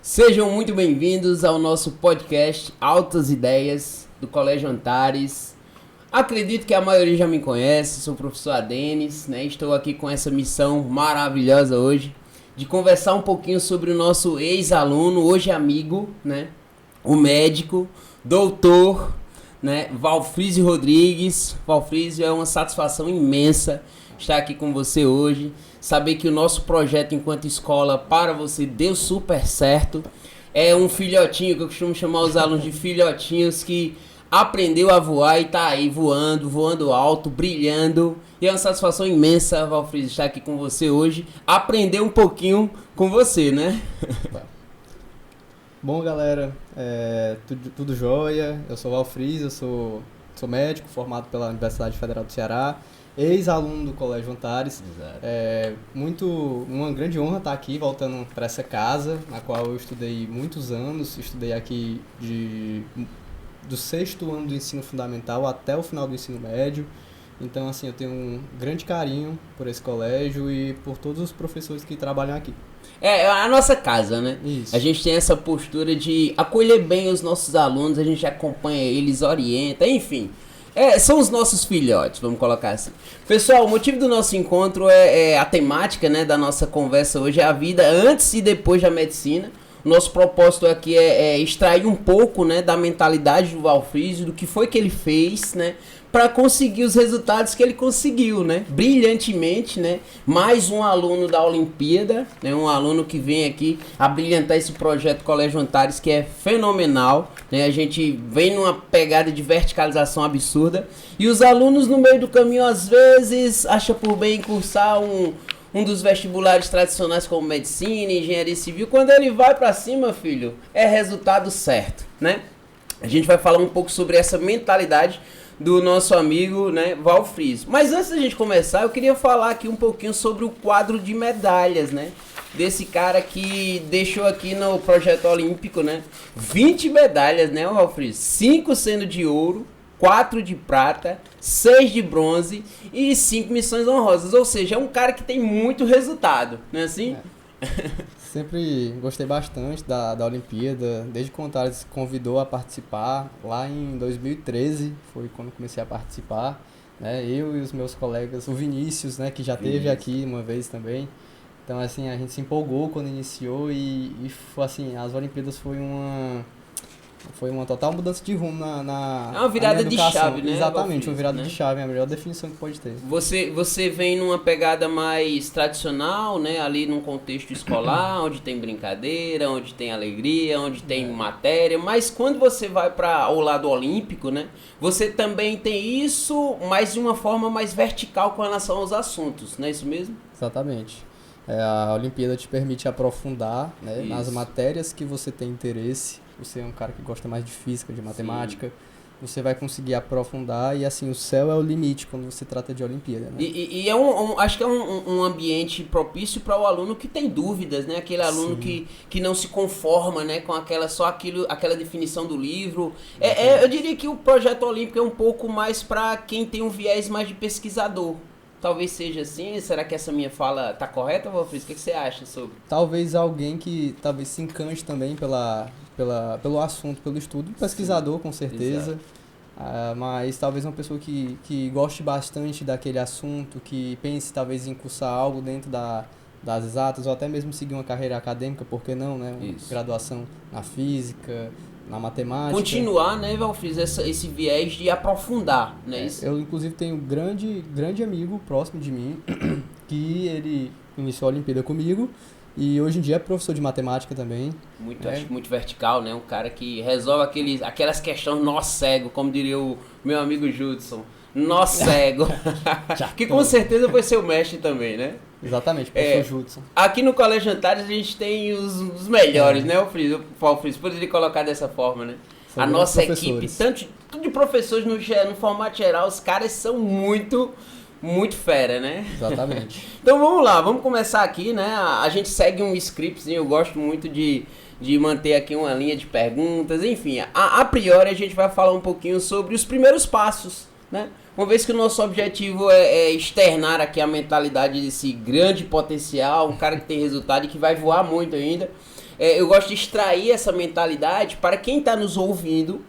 Sejam muito bem-vindos ao nosso podcast Altas Ideias do Colégio Antares. Acredito que a maioria já me conhece, sou o professor Adenis, né? Estou aqui com essa missão maravilhosa hoje de conversar um pouquinho sobre o nosso ex-aluno, hoje amigo, né? O médico, doutor, né? Valfrísio Rodrigues. Valfrísio, é uma satisfação imensa estar aqui com você hoje. Saber que o nosso projeto enquanto escola para você deu super certo. É um filhotinho, que eu costumo chamar os alunos de filhotinhos, que aprendeu a voar e tá aí voando alto, brilhando. E é uma satisfação imensa, Valfrísio, estar aqui com você hoje. Aprender um pouquinho com você, né? Bom, galera, tudo jóia. Eu sou o Valfrísio, eu sou médico formado pela Universidade Federal do Ceará, ex-aluno do Colégio Antares. Uma grande honra estar aqui, voltando para essa casa, na qual eu estudei muitos anos. Estudei aqui do 6º ano do ensino fundamental até o final do ensino médio. Então, assim, eu tenho um grande carinho por esse colégio e por todos os professores que trabalham aqui. É a nossa casa, né? Isso. A gente tem essa postura de acolher bem os nossos alunos, a gente acompanha eles, orienta, enfim. São os nossos filhotes, vamos colocar assim. Pessoal, o motivo do nosso encontro é a temática, né, da nossa conversa hoje, é a vida antes e depois da medicina. Nosso propósito aqui é extrair um pouco, né, da mentalidade do Valfrísio, do que foi que ele fez, né, para conseguir os resultados que ele conseguiu, né, brilhantemente, né, mais um aluno da Olimpíada, né, um aluno que vem aqui a brilhantar esse projeto Colégio Antares, que é fenomenal, né, a gente vem numa pegada de verticalização absurda, e os alunos no meio do caminho, às vezes, acham por bem cursar um dos vestibulares tradicionais como medicina, engenharia civil. Quando ele vai pra cima, filho, é resultado certo, né? A gente vai falar um pouco sobre essa mentalidade do nosso amigo, né, Valfrísio. Mas antes da gente começar, eu queria falar aqui um pouquinho sobre o quadro de medalhas, né? Desse cara que deixou aqui no projeto olímpico, né? 20 medalhas, né, Valfrísio? 5 sendo de ouro, 4 de prata, 6 de bronze e 5 missões honrosas. Ou seja, é um cara que tem muito resultado, não é assim? Sempre gostei bastante da Olimpíada, desde quando o Antares convidou a participar, lá em 2013, foi quando comecei a participar, né? Eu e os meus colegas, o Vinícius, né, que já esteve aqui uma vez também. Então, assim, a gente se empolgou quando iniciou e foi assim, as Olimpíadas foi uma total mudança de rumo na É uma virada de chave, né? Exatamente, uma virada né? de chave, é a melhor definição que pode ter. Você vem numa pegada mais tradicional, né? Ali num contexto escolar, onde tem brincadeira, onde tem alegria, onde tem matéria. Mas quando você vai para o lado olímpico, né? Você também tem isso, mas de uma forma mais vertical com relação aos assuntos, não é isso mesmo? Exatamente. A Olimpíada te permite aprofundar, né, nas Isso. matérias que você tem interesse. Você é um cara que gosta mais de física, de matemática. Sim. Você vai conseguir aprofundar e, assim, o céu é o limite quando você trata de Olimpíada, né? E acho que é um ambiente propício para o aluno que tem dúvidas, né? Aquele aluno que não se conforma, né, com aquela definição do livro. Eu diria que o projeto olímpico é um pouco mais para quem tem um viés mais de pesquisador. Talvez seja assim. Será que essa minha fala tá correta, Valfrísio? O que você acha sobre? Talvez alguém que talvez se encante também pelo assunto, pelo estudo. Pesquisador, com certeza. Mas talvez uma pessoa que goste bastante daquele assunto, que pense talvez em cursar algo dentro das exatas, ou até mesmo seguir uma carreira acadêmica, por que não, né? Uma graduação na física, na matemática. Continuar, né, Valfrísio, esse viés de aprofundar, né? Eu, inclusive, tenho um grande amigo próximo de mim, que ele iniciou a Olimpíada comigo, e hoje em dia é professor de matemática também. Acho muito vertical, né? Um cara que resolve aquelas questões nó cego, como diria o meu amigo Judson. Nó cego. Que com certeza foi seu mestre também, né? Exatamente, professor Judson. Aqui no Colégio Antares a gente tem os melhores, né, Valfrísio? Poderia colocar dessa forma, né? São a nossa professores. equipe, tanto de professores no formato geral, os caras são muito fera, né? Exatamente. Então vamos lá, vamos começar aqui, né? A gente segue um scriptzinho, eu gosto muito de manter aqui uma linha de perguntas, enfim. A priori a gente vai falar um pouquinho sobre os primeiros passos, né? Uma vez que o nosso objetivo é externar aqui a mentalidade desse grande potencial, um cara que tem resultado e que vai voar muito ainda. eu gosto de extrair essa mentalidade para quem está nos ouvindo,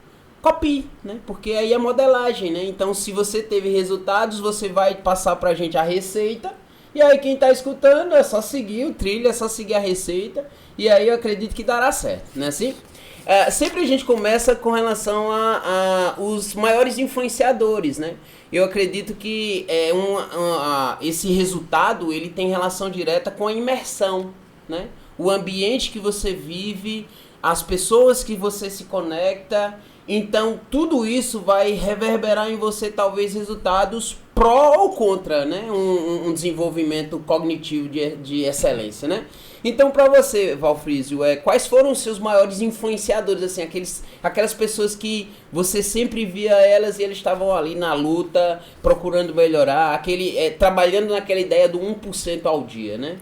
copie, né? Porque aí é modelagem, né? Então, se você teve resultados, você vai passar pra gente a receita, e aí quem tá escutando é só seguir o trilho, é só seguir a receita, e aí eu acredito que dará certo, né assim? Sempre a gente começa com relação a os maiores influenciadores, né? Eu acredito que esse resultado, ele tem relação direta com a imersão, né? O ambiente que você vive, as pessoas que você se conecta. Então, tudo isso vai reverberar em você, talvez, resultados pró ou contra, né? Um desenvolvimento cognitivo de excelência, né? Então, para você, Valfrísio, quais foram os seus maiores influenciadores, assim, aquelas pessoas que você sempre via elas e eles estavam ali na luta, procurando melhorar, trabalhando naquela ideia do 1% ao dia, né?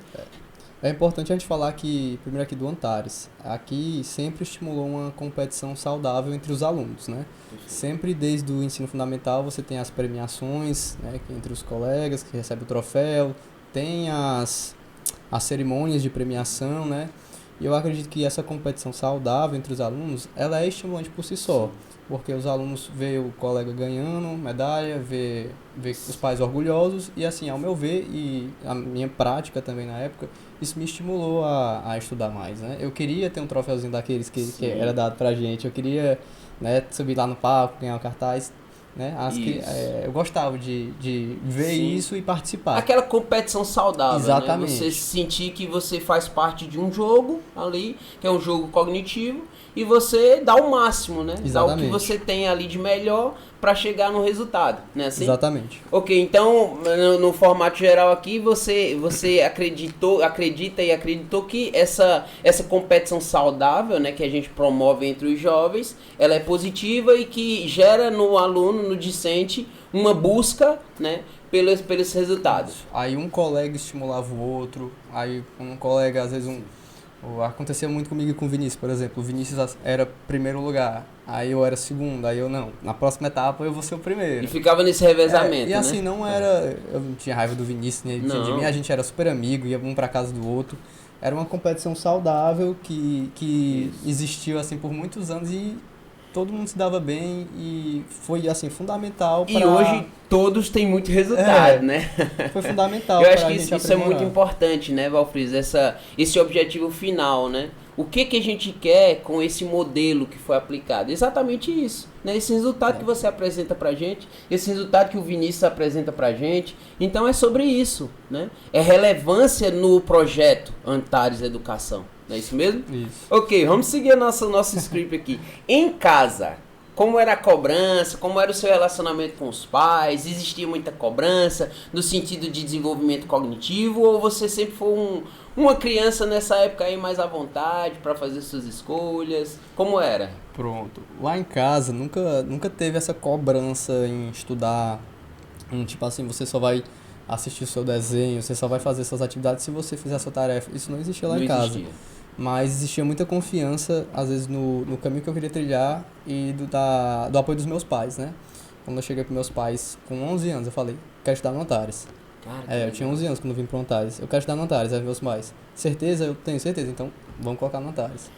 É importante a gente falar que, primeiro aqui do Antares, aqui sempre estimulou uma competição saudável entre os alunos, né? Sempre desde o ensino fundamental você tem as premiações, né, entre os colegas que recebem o troféu, tem as cerimônias de premiação, né? E eu acredito que essa competição saudável entre os alunos, ela é estimulante por si só, porque os alunos veem o colega ganhando medalha, vê os pais orgulhosos, e assim, ao meu ver, e a minha prática também na época, isso me estimulou a estudar mais, né? Eu queria ter um troféuzinho daqueles que era dado pra gente, eu queria, né, subir lá no palco, ganhar um cartaz, né? Eu gostava de ver isso e participar. Aquela competição saudável, exatamente, né? Você sentir que você faz parte de um jogo ali, que é um jogo cognitivo, e você dá o máximo, né? Exatamente. Dá o que você tem ali de melhor para chegar no resultado, né? Assim? Exatamente. Ok, então no formato geral aqui você acredita e acreditou que essa competição saudável, né, que a gente promove entre os jovens, ela é positiva e que gera no aluno, no discente, uma busca, né, pelos resultados. Aí um colega estimulava o outro, aí um colega, às vezes acontecia muito comigo e com o Vinícius, por exemplo. O Vinícius era primeiro lugar, aí eu era segundo, aí eu não. Na próxima etapa eu vou ser o primeiro. E ficava nesse revezamento, e assim, né? não era... Eu não tinha raiva do Vinícius, nem de mim, a gente era super amigo, ia um pra casa do outro. Era uma competição saudável que existiu assim por muitos anos e todo mundo se dava bem e foi assim fundamental para... E hoje todos têm muito resultado, né? Foi fundamental. Eu acho que isso é muito importante, né, Valfriz? Esse objetivo final, né? O que a gente quer com esse modelo que foi aplicado? Exatamente isso, né? Esse resultado que você apresenta pra gente, esse resultado que o Vinícius apresenta pra gente. Então é sobre isso, né? É relevância no projeto Antares Educação. Não é isso mesmo? Isso. Ok, vamos seguir nosso script aqui. Em casa, como era a cobrança, como era o seu relacionamento com os pais, existia muita cobrança no sentido de desenvolvimento cognitivo, ou você sempre foi uma criança nessa época aí mais à vontade para fazer suas escolhas? Como era? Pronto. Lá em casa nunca teve essa cobrança em estudar, tipo assim, você só vai assistir o seu desenho, você só vai fazer suas atividades se você fizer a sua tarefa. Isso não existia lá em casa. Mas existia muita confiança, às vezes, no caminho que eu queria trilhar e do apoio dos meus pais, né? Quando eu cheguei para meus pais com 11 anos, eu falei, quero estudar no Antares. Eu tinha 11 anos quando eu vim para o Antares. Eu quero estudar no Antares, aí meus pais. Certeza? Eu tenho certeza, então vamos colocar no Antares.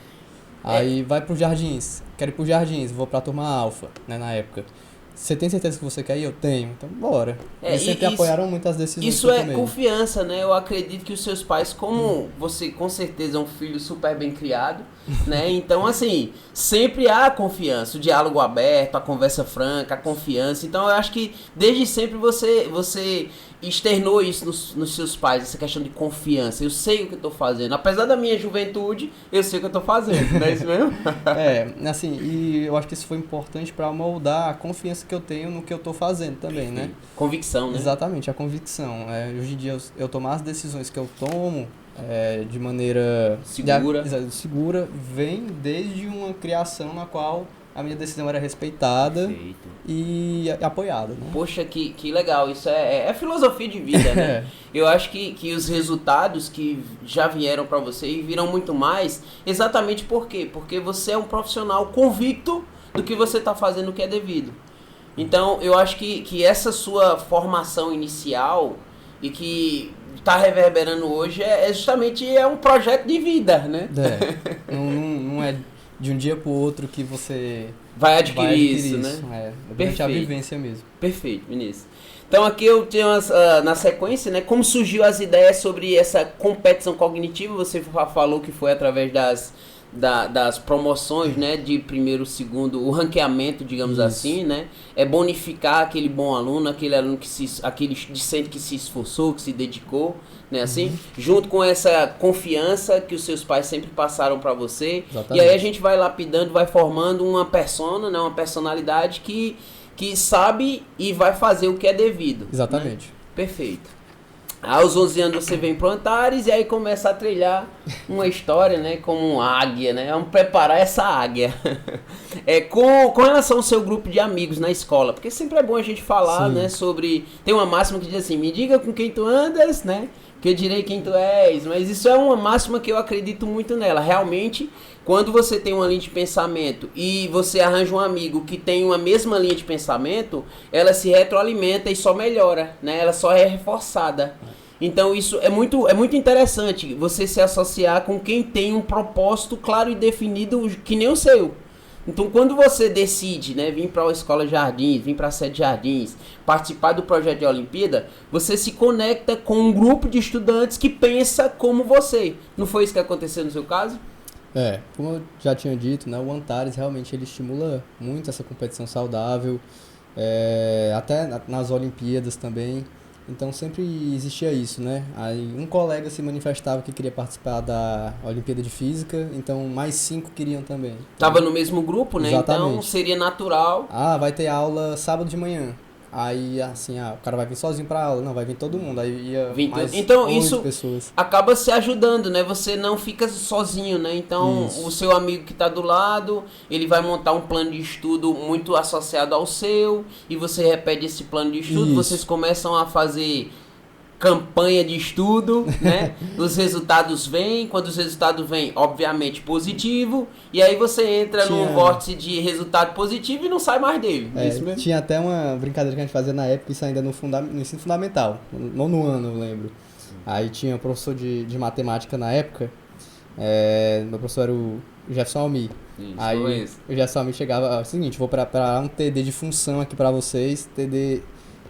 Aí vai para os Jardins, quero ir para os Jardins, vou para a turma Alfa, né, na época. Você tem certeza que você quer ir? Eu tenho. Então, bora. Eles sempre apoiaram muito as decisões que eu tomei. Isso é confiança, né? Eu acredito que os seus pais, como você com certeza é um filho super bem criado, né? Então, assim, sempre há confiança, o diálogo aberto, a conversa franca, a confiança. Então, eu acho que desde sempre você externou isso nos seus pais, essa questão de confiança. Eu sei o que eu tô fazendo. Apesar da minha juventude, eu sei o que eu tô fazendo, não é isso mesmo? Assim, e eu acho que isso foi importante para moldar a confiança que eu tenho no que eu tô fazendo também, né? Convicção, né? Exatamente, a convicção. Hoje em dia, eu tomar as decisões que eu tomo de maneira segura, vem desde uma criação na qual a minha decisão era respeitada e apoiada, né? Poxa, que legal. Isso é filosofia de vida, né? Eu acho que os resultados que já vieram para você e virão muito mais, exatamente por quê? Porque você é um profissional convicto do que você está fazendo o que é devido. Então, eu acho que essa sua formação inicial e que tá reverberando hoje é justamente um projeto de vida, né? Não é de um dia pro outro que você vai adquirir isso, né? É durante a vivência mesmo. Perfeito, Vinícius. Então aqui eu tenho na sequência, né, como surgiu as ideias sobre essa competição cognitiva. Você falou que foi através das promoções, né, de primeiro, segundo, o ranqueamento, digamos assim, né, é bonificar aquele bom aluno, aquele aluno aquele discente que se esforçou, que se dedicou, né, assim, junto com essa confiança que os seus pais sempre passaram para você. Exatamente. E aí a gente vai lapidando, vai formando uma persona, né, uma personalidade que sabe e vai fazer o que é devido. Exatamente. Né? Perfeito. Aos 11 anos você vem pro Antares e aí começa a trilhar uma história, né, como uma águia, né? Vamos preparar essa águia. Com relação ao seu grupo de amigos na escola, porque sempre é bom a gente falar, né, sobre... Tem uma máxima que diz assim, me diga com quem tu andas, né, que eu direi quem tu és. Mas isso é uma máxima que eu acredito muito nela. Realmente, quando você tem uma linha de pensamento e você arranja um amigo que tem uma mesma linha de pensamento, ela se retroalimenta e só melhora, né? Ela só é reforçada. Então isso é muito interessante, você se associar com quem tem um propósito claro e definido que nem o seu. Então quando você decide, né, vir para a Escola Jardins, vir para a Sede Jardins, participar do projeto de Olimpíada, você se conecta com um grupo de estudantes que pensa como você. Não foi isso que aconteceu no seu caso? Como eu já tinha dito, né, o Antares realmente ele estimula muito essa competição saudável, até nas Olimpíadas também. Então sempre existia isso, né? Aí um colega se manifestava que queria participar da Olimpíada de Física, então mais 5 queriam também. Tava no mesmo grupo, né? Exatamente. Então seria natural. Vai ter aula sábado de manhã. Aí, assim, o cara vai vir sozinho pra aula. Não, vai vir todo mundo. Aí ia mais então, 8 isso pessoas. Acaba se ajudando, né? Você não fica sozinho, né? Então, o seu amigo que tá do lado, ele vai montar um plano de estudo muito associado ao seu, e você repete esse plano de estudo, vocês começam a fazer campanha de estudo, né? Os resultados vêm, quando os resultados vêm, obviamente positivo, e aí você entra num vórtice de resultado positivo e não sai mais dele. Isso mesmo? Tinha até uma brincadeira que a gente fazia na época, isso ainda no ensino fundamental, no 9º ano, eu lembro. Aí tinha um professor de matemática na época, meu professor era o Jefferson Almi. Aí o Jefferson Almi chegava, o seguinte, vou preparar um TD de função aqui pra vocês, TD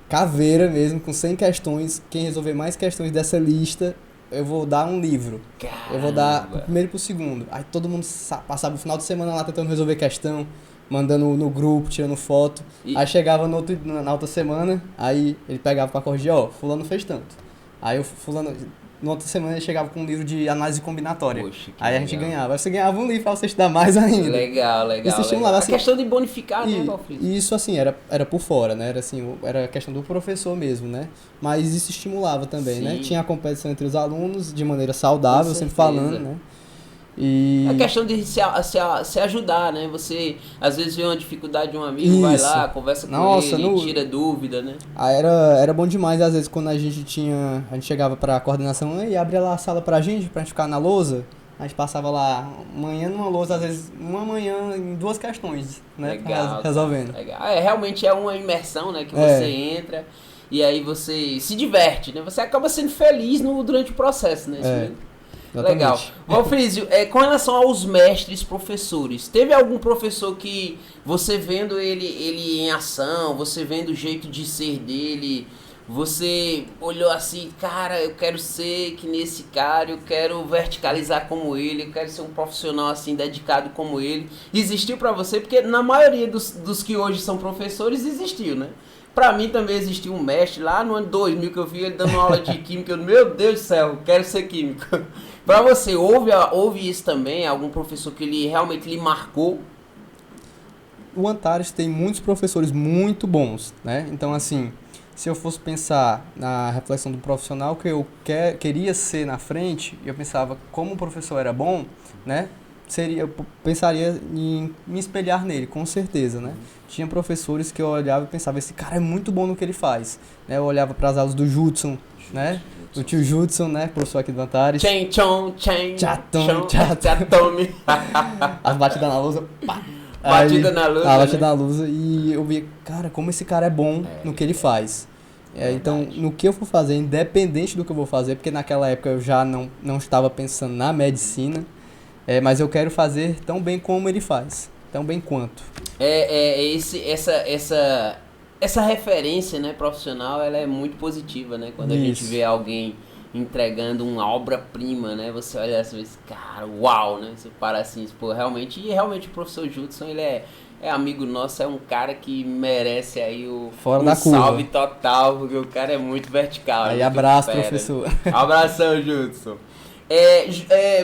caveira mesmo, com 100 questões. Quem resolver mais questões dessa lista, eu vou dar um livro. Caramba. Eu vou dar pro primeiro e pro segundo. Aí todo mundo passava o final de semana lá tentando resolver questão, mandando no grupo, tirando foto. Aí chegava na outra semana, aí ele pegava pra corrigir, fulano fez tanto. Aí o fulano... Na outra semana ele chegava com um livro de análise combinatória. Poxa, aí a gente ganhava. Aí você ganhava um livro pra você estudar mais ainda. Legal. Isso estimulava, assim, a questão de bonificar, né, Valfriz? Isso, assim, era por fora, né? Era questão do professor mesmo, né? Mas isso estimulava também, né? Tinha a competição entre os alunos de maneira saudável, sempre falando, né? E... a questão de se ajudar, né? Você, às vezes, vê uma dificuldade de um amigo, vai lá, conversa com ele, tira dúvida, né? Era bom demais, às vezes, quando a gente chegava pra coordenação e abria lá a sala pra gente ficar na lousa. A gente passava lá manhã numa lousa, às vezes uma manhã em 2 questões, né? Legal, resolvendo. Legal. Realmente é uma imersão, né? Que você entra e aí você se diverte, né? Você acaba sendo feliz durante o processo, né? Isso mesmo. Exatamente. Legal. Valfrísio, com relação aos mestres, professores, teve algum professor que você vendo ele em ação, você vendo o jeito de ser dele, você olhou assim, cara, eu quero ser que nesse cara, eu quero verticalizar como ele, eu quero ser um profissional assim, dedicado como ele. Existiu pra você? Porque na maioria dos que hoje são professores, existiu, né? Pra mim também existiu um mestre lá no ano 2000 que eu vi ele dando uma aula de química. Meu Deus do céu, quero ser químico. Pra você, houve isso também? Algum professor que ele realmente lhe marcou? O Antares tem muitos professores muito bons, né? Então, assim, se eu fosse pensar na reflexão do profissional que eu queria ser na frente, eu pensava como o professor era bom, né? Eu pensaria em me espelhar nele, com certeza, né? Tinha professores que eu olhava e pensava, esse cara é muito bom no que ele faz, né? Eu olhava para as aulas do Judson, né? Do tio Judson, né? Professor aqui do Antares. Tchatome. As batidas na lousa, pá! Batida na lousa. A batida na lousa, e eu via, cara, como esse cara é bom no que ele faz. Então, no que eu for fazer, independente do que eu vou fazer, porque naquela época eu já não estava pensando na medicina, mas eu quero fazer tão bem como ele faz, tão bem quanto. Essa referência, né, profissional, ela é muito positiva, né? Quando a gente vê alguém entregando uma obra-prima, né? Você olha assim e diz, cara, uau, né? Você para assim, pô, realmente o professor Judson, ele é amigo nosso, é um cara que merece aí Fora da curva. Salve total, porque o cara é muito vertical. Aí abraço, professor. Abração, Judson.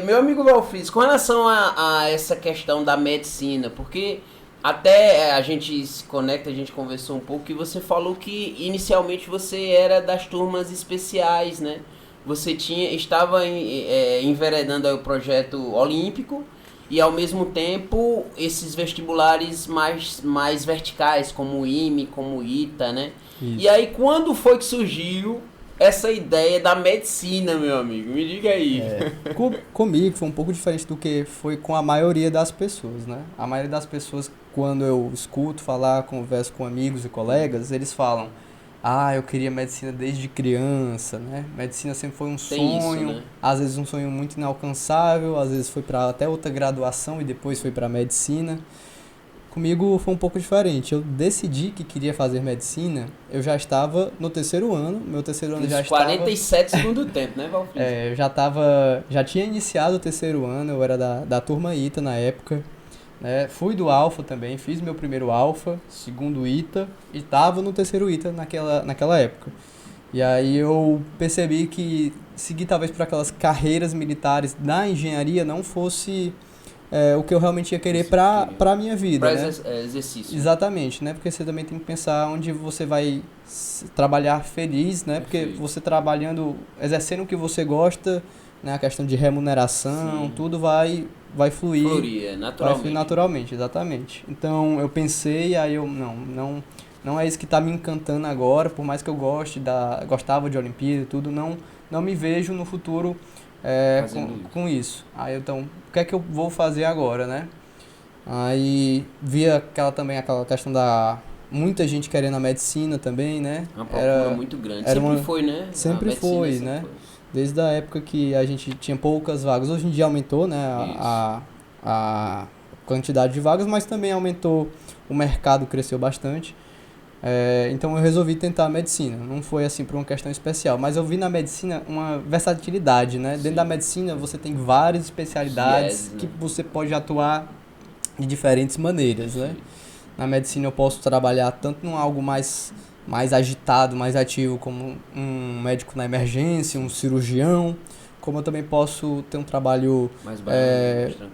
Meu amigo Valfriz, com relação a essa questão da medicina, porque até a gente se conecta, a gente conversou um pouco, e você falou que inicialmente você era das turmas especiais, né? Você estava enveredando aí o projeto olímpico e ao mesmo tempo esses vestibulares mais verticais, como o IME, como o ITA, né? Isso. E aí quando foi que surgiu essa ideia da medicina, meu amigo? Me diga aí. Comigo foi um pouco diferente do que foi com a maioria das pessoas, né? A maioria das pessoas, quando eu escuto falar, converso com amigos e colegas, eles falam: eu queria medicina desde criança, né? Medicina sempre foi um sonho, né? Às vezes um sonho muito inalcançável, às vezes foi para até outra graduação e depois foi para medicina. Comigo foi um pouco diferente. Eu decidi que queria fazer medicina, eu já estava no terceiro ano, meu terceiro ano já estava... 47 segundo tempo, né, Valfriz? Eu já tinha iniciado o terceiro ano, eu era da turma ITA na época, né? Fui do Alfa também, fiz meu primeiro Alfa, segundo ITA, e estava no terceiro ITA naquela época. E aí eu percebi que seguir talvez para aquelas carreiras militares da engenharia não fosse o que eu realmente ia querer para a minha vida. Para né? Exercício. Exatamente, né? Porque você também tem que pensar onde você vai trabalhar feliz, né? Porque você trabalhando, exercendo o que você gosta, né? A questão de remuneração, tudo vai fluir. Fluir, naturalmente. Vai fluir naturalmente, exatamente. Então eu pensei, aí eu, não é isso que está me encantando agora, por mais que eu gostava de Olimpíada e tudo, não me vejo no futuro com isso. Aí então, o que é que eu vou fazer agora, né? Aí via aquela questão da muita gente querendo a medicina também, né? Uma procura muito grande. Sempre foi, né? Sempre foi, né? Desde a época que a gente tinha poucas vagas. Hoje em dia aumentou, né? A quantidade de vagas, mas também aumentou, o mercado cresceu bastante. Então eu resolvi tentar a medicina. Não foi assim por uma questão especial, mas eu vi na medicina uma versatilidade, né? Dentro da medicina você tem várias especialidades que você pode atuar de diferentes maneiras, né? Na medicina eu posso trabalhar tanto em algo mais agitado, mais ativo, como um médico na emergência, um cirurgião, como eu também posso ter um trabalho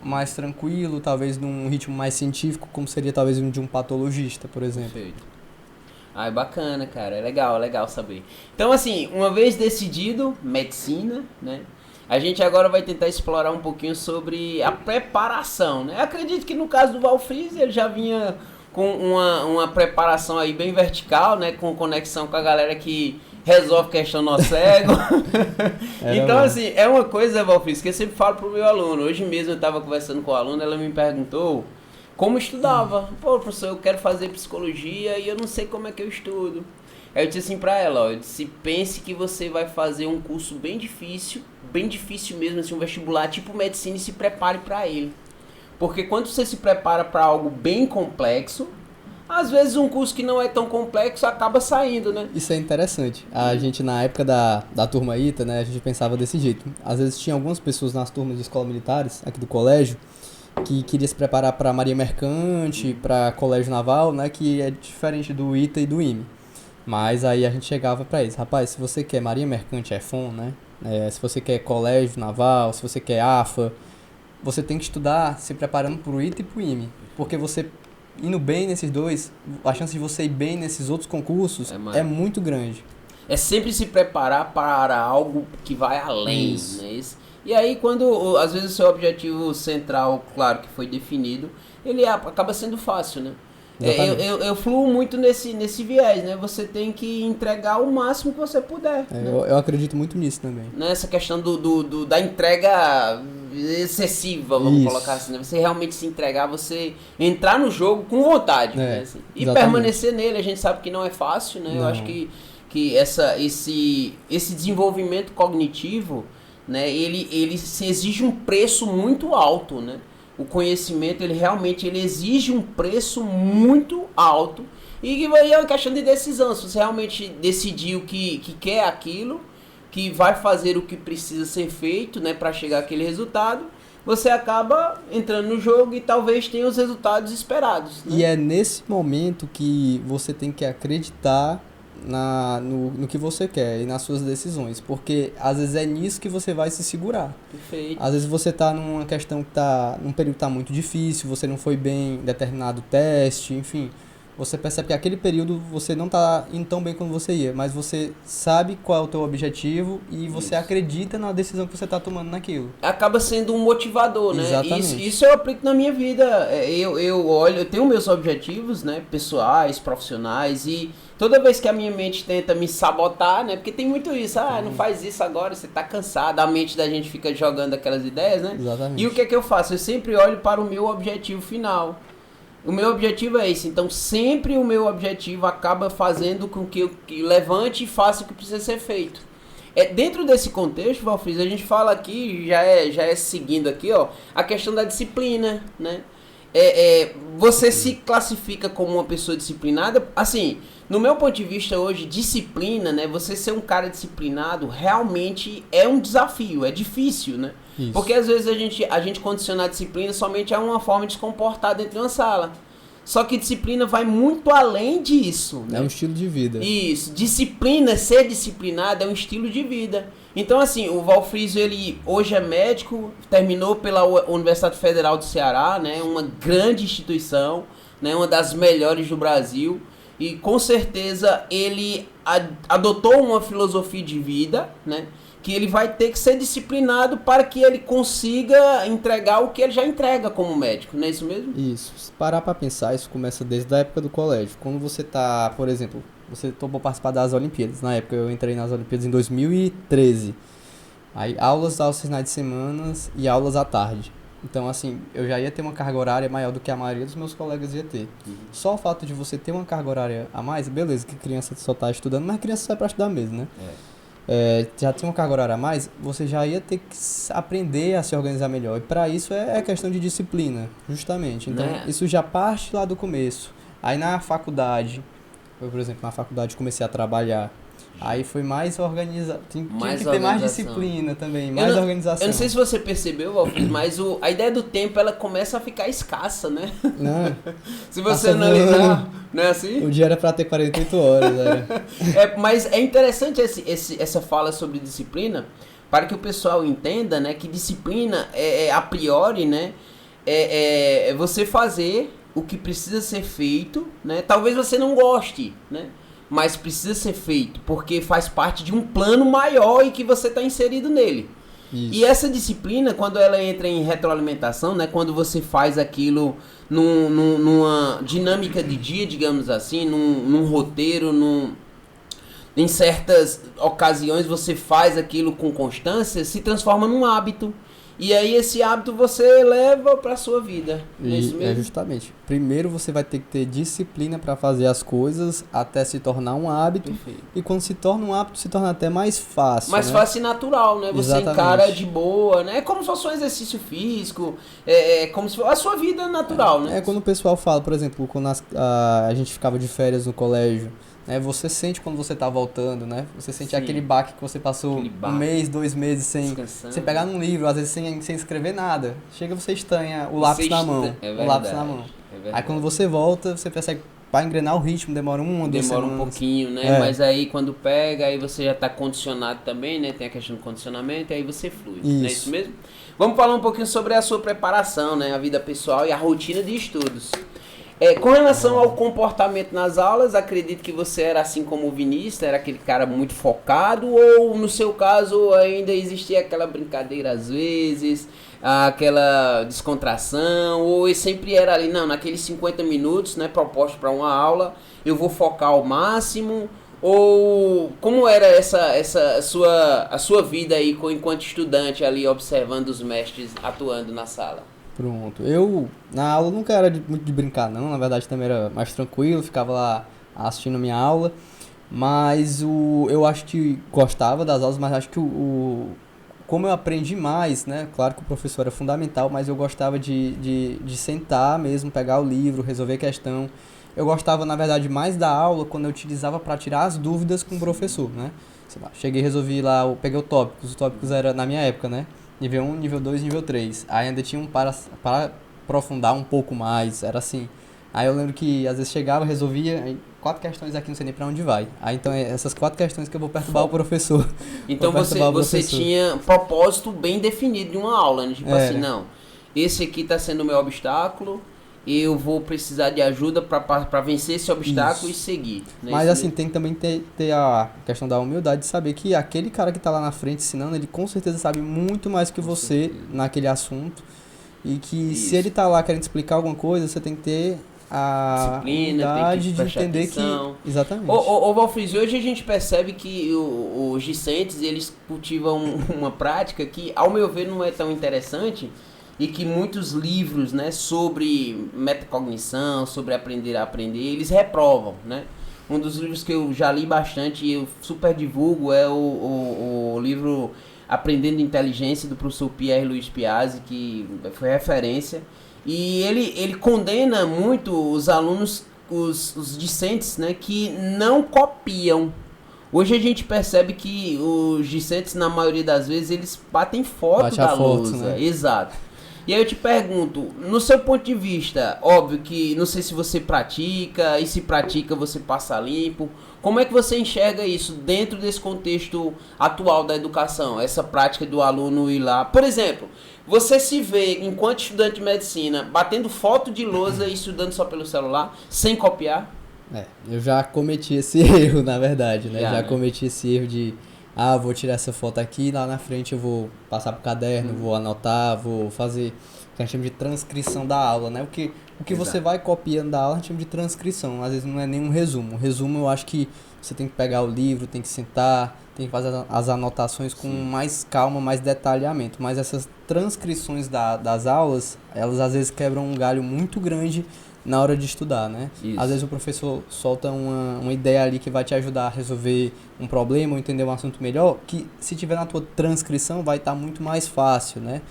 mais tranquilo, talvez num ritmo mais científico, como seria talvez um de um patologista, por exemplo. Perfeito. É bacana, cara, é legal saber. Então, assim, uma vez decidido, medicina, né? A gente agora vai tentar explorar um pouquinho sobre a preparação, né? Acredito que no caso do Valfriz, ele já vinha com uma preparação aí bem vertical, né? Com conexão com a galera que resolve questão no cego. Então, assim, é uma coisa, Valfriz, que eu sempre falo pro meu aluno. Hoje mesmo eu estava conversando com a aluna, ela me perguntou como estudava. Pô, professor, eu quero fazer psicologia e eu não sei como é que eu estudo. Aí eu disse assim pra ela, eu disse, pense que você vai fazer um curso bem difícil mesmo, assim, um vestibular tipo medicina, e se prepare pra ele. Porque quando você se prepara pra algo bem complexo, às vezes um curso que não é tão complexo acaba saindo, né? Isso é interessante. A gente, na época da turma ITA, né, a gente pensava desse jeito. Às vezes tinha algumas pessoas nas turmas de escola militares, aqui do colégio, que queria se preparar para Marinha Mercante, para Colégio Naval, né, que é diferente do ITA e do IME. Mas aí a gente chegava para eles, rapaz, se você quer Marinha Mercante EFON, né, se você quer Colégio Naval, se você quer AFA, você tem que estudar se preparando para o ITA e para o IME, porque você indo bem nesses dois, a chance de você ir bem nesses outros concursos é muito grande. É sempre se preparar para algo que vai além, né? E aí quando, às vezes, o seu objetivo central, claro que foi definido, ele acaba sendo fácil, né? Eu fluo muito nesse viés, né? Você tem que entregar o máximo que você puder. Né? Eu acredito muito nisso também. Nessa questão da entrega excessiva, vamos colocar assim, né? Você realmente se entregar, você entrar no jogo com vontade, né? Assim. E permanecer nele, a gente sabe que não é fácil, né? Não. Eu acho que que esse desenvolvimento cognitivo, né, ele se exige um preço muito alto, né? O conhecimento, ele realmente exige um preço muito alto. E que vai é uma questão de decisão. Se você realmente decidiu que quer aquilo, que vai fazer o que precisa ser feito, né, para chegar àquele resultado, você acaba entrando no jogo e talvez tenha os resultados esperados, né? E é nesse momento que você tem que acreditar no que você quer e nas suas decisões, porque às vezes é nisso que você vai se segurar. Perfeito. Às vezes você tá numa questão que tá num período que tá muito difícil, você não foi bem em determinado teste, enfim, você percebe que aquele período você não tá indo tão bem como você ia, mas você sabe qual é o teu objetivo e você acredita na decisão que você tá tomando naquilo. Acaba sendo um motivador, né? Exatamente. Isso eu aplico na minha vida. Eu olho, eu tenho meus objetivos, né? Pessoais, profissionais, e toda vez que a minha mente tenta me sabotar, né? Porque tem muito isso, não faz isso agora, você tá cansado, a mente da gente fica jogando aquelas ideias, né? Exatamente. E o que é que eu faço? Eu sempre olho para o meu objetivo final. O meu objetivo é esse, então sempre o meu objetivo acaba fazendo com que eu levante e faça o que precisa ser feito. Dentro desse contexto, Valfriz, a gente fala aqui, já é seguindo aqui, ó, a questão da disciplina, né? Você se classifica como uma pessoa disciplinada? Assim, no meu ponto de vista hoje, disciplina, né? Você ser um cara disciplinado realmente é um desafio, é difícil, né? Isso. Porque às vezes a gente condiciona a disciplina somente a uma forma de se comportar dentro de uma sala. Só que disciplina vai muito além disso, né? É um estilo de vida. Isso, disciplina, ser disciplinado é um estilo de vida. Então assim, o Valfriz, ele hoje é médico, terminou pela Universidade Federal do Ceará, né? Uma grande instituição, né? Uma das melhores do Brasil. E com certeza ele adotou uma filosofia de vida, né? Que ele vai ter que ser disciplinado para que ele consiga entregar o que ele já entrega como médico, não é isso mesmo? Isso. Se parar para pensar, isso começa desde a época do colégio. Quando você tá, por exemplo, você topou participar das Olimpíadas. Na época eu entrei nas Olimpíadas em 2013. Aí aulas aos finais de semana e aulas à tarde. Então, assim, eu já ia ter uma carga horária maior do que a maioria dos meus colegas ia ter. Só o fato de você ter uma carga horária a mais, beleza, que criança só tá estudando, mas criança sai pra estudar mesmo, né? Já tinha uma carga horária a mais, você já ia ter que aprender a se organizar melhor. E para isso é questão de disciplina, justamente. Então, isso já parte lá do começo. Aí na faculdade, eu, por exemplo, na faculdade comecei a trabalhar. Aí foi mais organizado. Tinha que ter mais disciplina também, mais organização. Eu não sei se você percebeu, Valfriz, mas a ideia do tempo, ela começa a ficar escassa, né? Não. Se você analisar, não é assim? O dia era pra ter 48 horas, era. Mas é interessante essa fala sobre disciplina, para que o pessoal entenda, né, que disciplina a priori, né, é você fazer o que precisa ser feito, né? Talvez você não goste, né? Mas precisa ser feito, porque faz parte de um plano maior e que você está inserido nele. Isso. E essa disciplina, quando ela entra em retroalimentação, né, quando você faz aquilo numa dinâmica de dia, digamos assim, num roteiro, em certas ocasiões você faz aquilo com constância, se transforma num hábito. E aí esse hábito você leva para sua vida. É isso mesmo? Justamente. Primeiro você vai ter que ter disciplina para fazer as coisas até se tornar um hábito. Perfeito. E quando se torna um hábito, se torna até mais fácil. Mais fácil e natural, né? Você encara de boa, né? É como se fosse um exercício físico, é como se fosse a sua vida natural, né? É quando o pessoal fala, por exemplo, quando a gente ficava de férias no colégio, né? Você sente quando você tá voltando, né? Você sente aquele baque que você passou um mês, 2 meses sem pegar num livro, às vezes sem escrever nada. Chega, você estranha o lápis na mão. O lápis na mão. Aí quando você volta, você percebe que para engrenar o ritmo demora 1 ou 2 semanas. Demora um pouquinho, né? Mas aí quando pega, aí você já tá condicionado também, né? Tem a questão do condicionamento e aí você flui. Isso. Não é isso mesmo? Vamos falar um pouquinho sobre a sua preparação, né? A vida pessoal e a rotina de estudos. Com relação ao comportamento nas aulas, acredito que você era assim como o Vinícius, era aquele cara muito focado, ou no seu caso ainda existia aquela brincadeira às vezes, aquela descontração, ou sempre era ali, não, naqueles 50 minutos, né, proposto para uma aula, eu vou focar ao máximo, ou como era a sua vida aí enquanto estudante ali, observando os mestres atuando na sala? Pronto. Eu, na aula, nunca era muito de brincar, não. Na verdade, também era mais tranquilo, ficava lá assistindo a minha aula. Mas eu acho que gostava das aulas, mas acho que como eu aprendi mais, né? Claro que o professor era fundamental, mas eu gostava de sentar mesmo, pegar o livro, resolver questão. Eu gostava, na verdade, mais da aula quando eu utilizava para tirar as dúvidas com o professor, né? Sei lá, cheguei e resolvi lá, eu peguei os tópicos era na minha época, né? Nível 1, nível 2, nível 3. Aí ainda tinha um para aprofundar um pouco mais, era assim. Aí eu lembro que às vezes chegava, resolvia, aí, 4 questões aqui, não sei nem pra onde vai. Aí então é essas 4 questões que eu vou perturbar o professor. Então você tinha propósito bem definido de uma aula, né? Tipo assim, não, esse aqui tá sendo o meu obstáculo, eu vou precisar de ajuda pra vencer esse obstáculo e seguir. Né? Mas assim, tem que também ter a questão da humildade de saber que aquele cara que tá lá na frente ensinando, ele com certeza sabe muito mais que você naquele assunto. E que se ele tá lá querendo explicar alguma coisa, você tem que ter a humildade de entender atenção. Que... Exatamente. Ô Valfriz, hoje a gente percebe que os discentes, eles cultivam uma prática que, ao meu ver, não é tão interessante e que muitos livros, né, sobre metacognição, sobre aprender a aprender, eles reprovam, né? Um dos livros que eu já li bastante e eu super divulgo é o livro Aprendendo Inteligência, do professor Pierre Luiz Piazzi, que foi referência. E ele condena muito os alunos, os discentes, né, que não copiam. Hoje a gente percebe que os discentes, na maioria das vezes, eles batem foto da lousa. Né? Exato. E aí eu te pergunto, no seu ponto de vista, óbvio que não sei se você pratica, e se pratica você passa limpo, como é que você enxerga isso dentro desse contexto atual da educação, essa prática do aluno ir lá? Por exemplo, você se vê, enquanto estudante de medicina, batendo foto de lousa e estudando só pelo celular, sem copiar? Eu já cometi esse erro, na verdade, né? Já cometi esse erro de... vou tirar essa foto aqui, lá na frente eu vou passar pro caderno, vou anotar, vou fazer o que a gente chama de transcrição da aula, né? O que você vai copiando da aula a gente chama de transcrição, às vezes não é nenhum resumo. O resumo eu acho que você tem que pegar o livro, tem que sentar, tem que fazer as anotações com mais calma, mais detalhamento. Mas essas transcrições das aulas, elas às vezes quebram um galho muito grande na hora de estudar, né? Isso. Às vezes o professor solta uma ideia ali que vai te ajudar a resolver um problema ou entender um assunto melhor, que se tiver na tua transcrição vai estar muito mais fácil, né?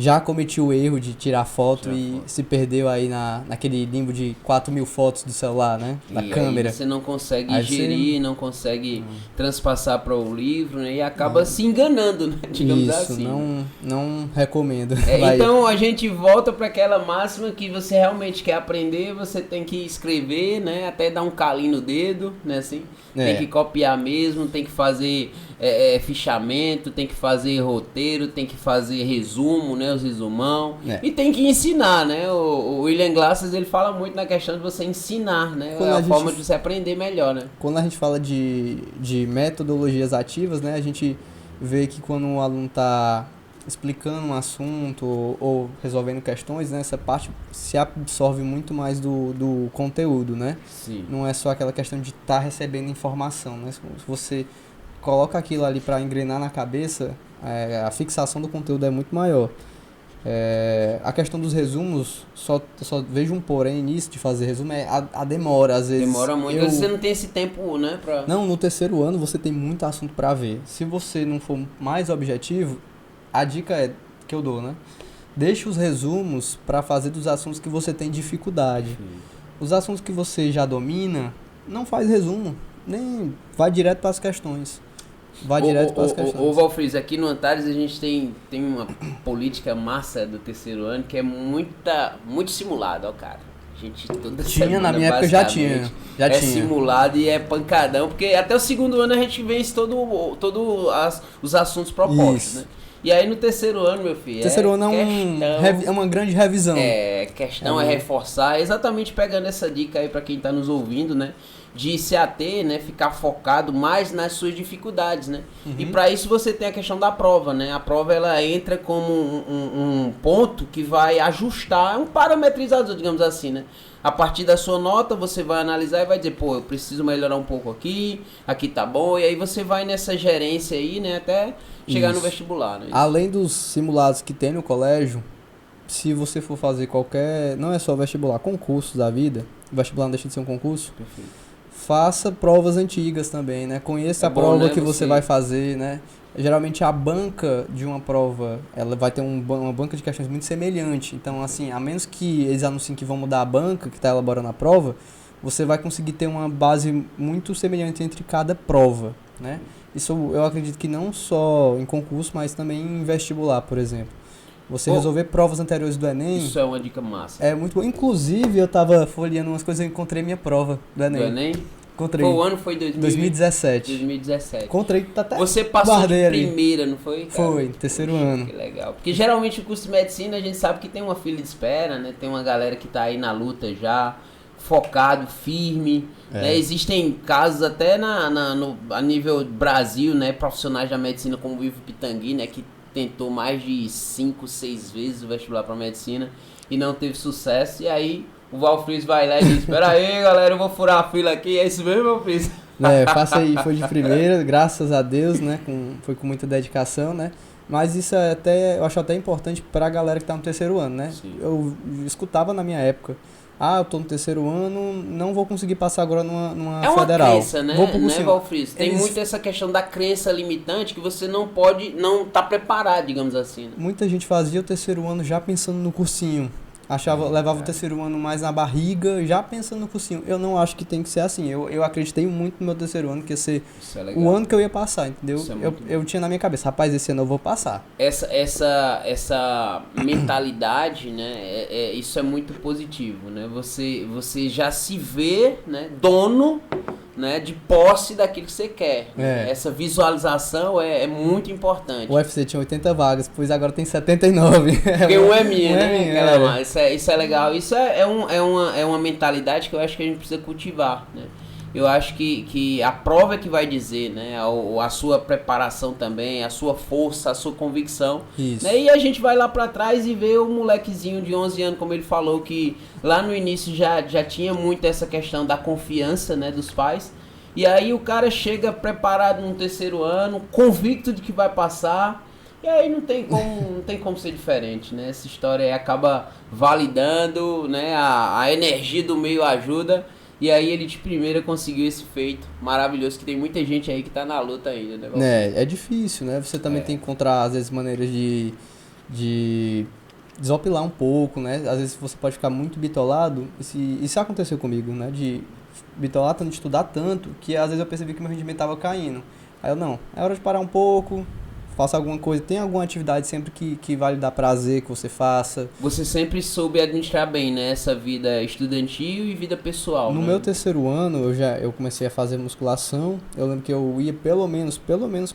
Já cometi o erro de tirar foto se perdeu aí naquele limbo de 4.000 fotos do celular, né? Da câmera. Aí você não consegue gerir, não consegue transpassar para o livro, né? E acaba se enganando, né? Digamos assim. Isso, não recomendo. Então a gente volta para aquela máxima que você realmente quer aprender, você tem que escrever, né? Até dar um calinho no dedo, né? Assim, tem que copiar mesmo, tem que fazer fichamento, tem que fazer roteiro, tem que fazer resumo, né? Os resumão. E tem que ensinar, né? O William Glasser, ele fala muito na questão de você ensinar, né? É a forma de você aprender melhor, né? Quando a gente fala de metodologias ativas, né? A gente vê que quando o aluno está explicando um assunto ou resolvendo questões, né? Essa parte se absorve muito mais do conteúdo, né? Sim. Não é só aquela questão de estar recebendo informação, né? Se você coloca aquilo ali para engrenar na cabeça, a fixação do conteúdo é muito maior. A questão dos resumos, só vejo um porém nisso de fazer resumo, a demora, às vezes. Demora muito, às vezes você não tem esse tempo, né? Não, no terceiro ano você tem muito assunto para ver. Se você não for mais objetivo, a dica que eu dou, né? Deixe os resumos para fazer dos assuntos que você tem dificuldade. Sim. Os assuntos que você já domina, não faz resumo, nem vai direto para as questões. Ô Valfriz, aqui no Antares a gente tem uma política massa do terceiro ano que é muito simulada, ó, cara. A gente toda semana, na minha época já tinha. Simulado e é pancadão, porque até o segundo ano a gente vence os assuntos propostos, né? E aí no terceiro ano, meu filho, terceiro ano é uma grande revisão. Questão é reforçar, exatamente pegando essa dica aí para quem tá nos ouvindo, né? De se ater, né, ficar focado mais nas suas dificuldades, né? E para isso você tem a questão da prova, né? A prova ela entra como um ponto que vai ajustar, um parametrizador, digamos assim, né? A partir da sua nota você vai analisar e vai dizer, eu preciso melhorar um pouco aqui tá bom, e aí você vai nessa gerência aí, né, até chegar no vestibular, né? Além dos simulados que tem no colégio, se você for fazer não é só vestibular, concursos da vida, o vestibular não deixa de ser um concurso. Perfeito. faça provas antigas também, né? Conheça a bom, prova né, que você vai fazer, né? Geralmente a banca de uma prova, ela vai ter uma banca de questões muito semelhante. Então, assim, a menos que eles anunciem que vão mudar a banca que está elaborando a prova, você vai conseguir ter uma base muito semelhante entre cada prova, né? Isso eu acredito que não só em concurso, mas também em vestibular, por exemplo. Você resolver provas anteriores do Enem... Isso é uma dica massa. É muito bom. Inclusive, eu tava folheando umas coisas e encontrei minha prova do Enem. Do Enem? Encontrei. O ano foi 2017. 2017. Encontrei, tá até... Você passou de primeira, não foi, cara? Foi, terceiro ano. Que legal. Porque geralmente o curso de medicina a gente sabe que tem uma fila de espera, né? Tem uma galera que tá aí na luta já, focado, firme. Né? Existem casos até a nível Brasil, né? Profissionais da medicina como o Ivo Pitangui, né? Que tentou mais de 5, 6 vezes o vestibular para medicina e não teve sucesso. E aí o Valfriz vai lá e diz: espera aí, galera, eu vou furar a fila aqui. É isso mesmo, Valfriz? Faça aí, foi de primeira, graças a Deus, né? Foi com muita dedicação, né? Mas isso é eu acho até importante para a galera que está no terceiro ano, né? Sim. Eu escutava na minha época: eu tô no terceiro ano, não vou conseguir passar agora numa federal. É uma crença, né? Né, Valfriz? Tem muito essa questão da crença limitante que você não tá preparado, digamos assim. Né? Muita gente fazia o terceiro ano já pensando no cursinho. Levava o terceiro ano mais na barriga, já pensando no cursinho. Eu não acho que tem que ser assim. Eu acreditei muito no meu terceiro ano, que ia ser o ano que eu ia passar, entendeu? Eu tinha na minha cabeça: rapaz, esse ano eu vou passar. Essa mentalidade, né? Isso é muito positivo, né? Você já se vê, né, dono, né, de posse daquilo que você quer. Essa visualização é muito importante. O UFC tinha 80 vagas, pois agora tem 79. Porque um é minha, né? Isso é legal. Isso é uma mentalidade que eu acho que a gente precisa cultivar, né? Eu acho que a prova é que vai dizer, né? A sua preparação também, a sua força, a sua convicção. Isso. Né? E a gente vai lá pra trás e vê o molequezinho de 11 anos, como ele falou, que lá no início já tinha muito essa questão da confiança, né, dos pais. E aí o cara chega preparado no terceiro ano, convicto de que vai passar. E aí não tem como ser diferente, né? Essa história aí acaba validando, né? A energia do meio ajuda. E aí ele de primeira conseguiu esse feito maravilhoso, que tem muita gente aí que tá na luta ainda, né? É difícil, né? Você também tem que encontrar, às vezes, maneiras de desopilar um pouco, né? Às vezes você pode ficar muito bitolado. Isso aconteceu comigo, né? De bitolar tanto, de estudar tanto, que às vezes eu percebi que meu rendimento tava caindo. Aí não, é hora de parar um pouco, faça alguma coisa, tem alguma atividade sempre que vai lhe dar prazer, que você faça. Você sempre soube administrar bem, né? Essa vida estudantil e vida pessoal. No meu terceiro ano, eu comecei a fazer musculação. Eu lembro que eu ia pelo menos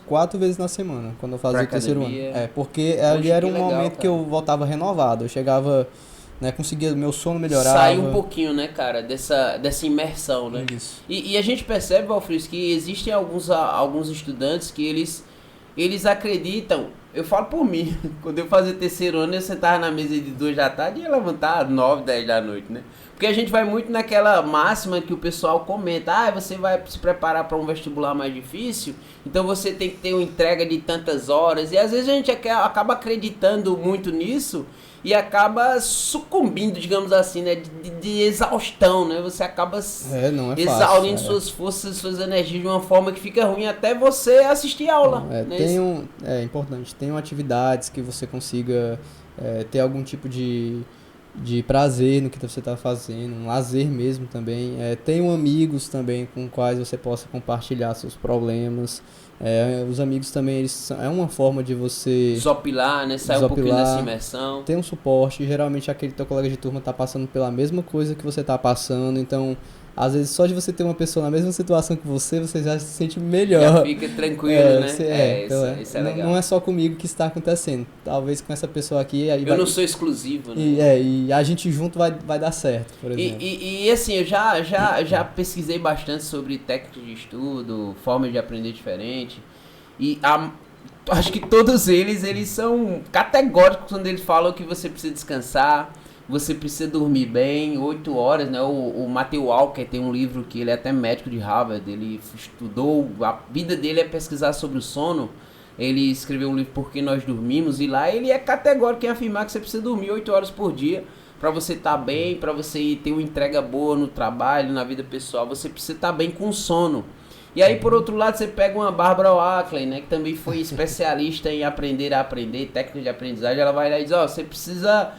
4 vezes na semana, quando eu fazia o terceiro ano. Porque ali era um momento que eu voltava renovado. Eu chegava, né, conseguia, meu sono melhorava. Sai um pouquinho, né, cara, dessa imersão, né? Isso. E a gente percebe, Valfriz, que existem alguns estudantes que eles acreditam, eu falo por mim, quando eu fazia terceiro ano, eu sentava na mesa de 2 da tarde e ia levantar às 9, 10 da noite, né? Porque a gente vai muito naquela máxima que o pessoal comenta: você vai se preparar para um vestibular mais difícil, então você tem que ter uma entrega de tantas horas, e às vezes a gente acaba acreditando muito nisso e acaba sucumbindo, digamos assim, né, de exaustão, né? Você acaba exaurindo suas forças, suas energias de uma forma que fica ruim até você assistir aula. É importante, tenham atividades que você consiga ter algum tipo de prazer no que você está fazendo, um lazer mesmo também. Tenham amigos também com quais você possa compartilhar seus problemas. Os amigos também, é uma forma de você desopilar, né? Sair um pouquinho dessa imersão. Ter um suporte. Geralmente aquele teu colega de turma está passando pela mesma coisa que você está passando, então às vezes só de você ter uma pessoa na mesma situação que você já se sente melhor. Já fica tranquilo, né? Isso é legal. Não é só comigo que está acontecendo. Talvez com essa pessoa aqui... não sou exclusivo, né? E a gente junto vai dar certo, por exemplo. E assim, eu já pesquisei bastante sobre técnicas de estudo, formas de aprender diferente. E acho que todos eles são categóricos quando eles falam que você precisa descansar, você precisa dormir bem, 8 horas, né? O Matthew Walker tem um livro que ele é até médico de Harvard, ele estudou, a vida dele é pesquisar sobre o sono. Ele escreveu um livro Por que Nós Dormimos, e lá ele é categórico em afirmar que você precisa dormir 8 horas por dia para você estar bem, para você ter uma entrega boa no trabalho, na vida pessoal, você precisa estar bem com sono. E aí, por outro lado, você pega uma Barbara Oakley, né, que também foi especialista em aprender a aprender, técnica de aprendizagem, ela vai lá e diz, ó, você precisa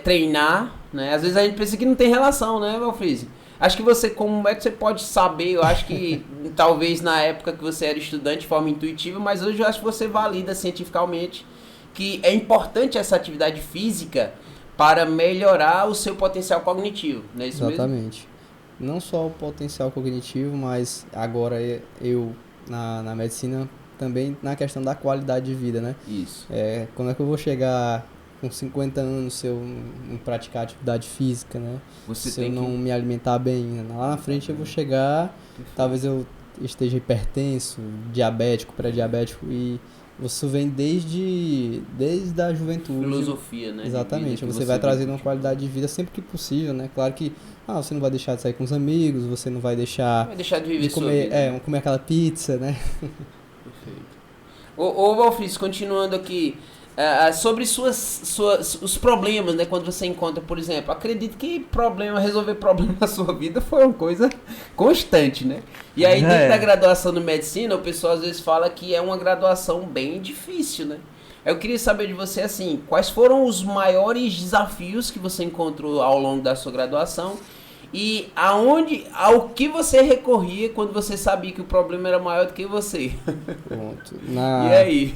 treinar, né, às vezes a gente pensa que não tem relação, né, Valfrize? Acho que você, como médico, você pode saber, eu acho que talvez na época que você era estudante de forma intuitiva, mas hoje eu acho que você valida cientificamente que é importante essa atividade física para melhorar o seu potencial cognitivo, não é isso mesmo? Exatamente. Não só o potencial cognitivo, mas agora eu, na medicina, também na questão da qualidade de vida, né? Isso. Quando é que eu vou chegar com 50 anos se eu não praticar atividade física, né? Se eu não me alimentar bem, né? Lá na frente eu vou chegar, talvez eu esteja hipertenso, diabético, pré-diabético, e isso vem desde a juventude. Filosofia, né? Exatamente. Você vai trazendo uma qualidade de vida sempre que possível, né? Claro que você não vai deixar de sair com os amigos, você não vai deixar de viver comer, sua vida. Comer aquela pizza, né? Perfeito. Ô Valfriz, continuando aqui, sobre os problemas, né? Quando você encontra, por exemplo, acredito que resolver problema na sua vida foi uma coisa constante, né? E aí, dentro da graduação de medicina, o pessoal às vezes fala que é uma graduação bem difícil, né? Eu queria saber de você, assim, quais foram os maiores desafios que você encontrou ao longo da sua graduação e ao que você recorria quando você sabia que o problema era maior do que você? Pronto. E aí?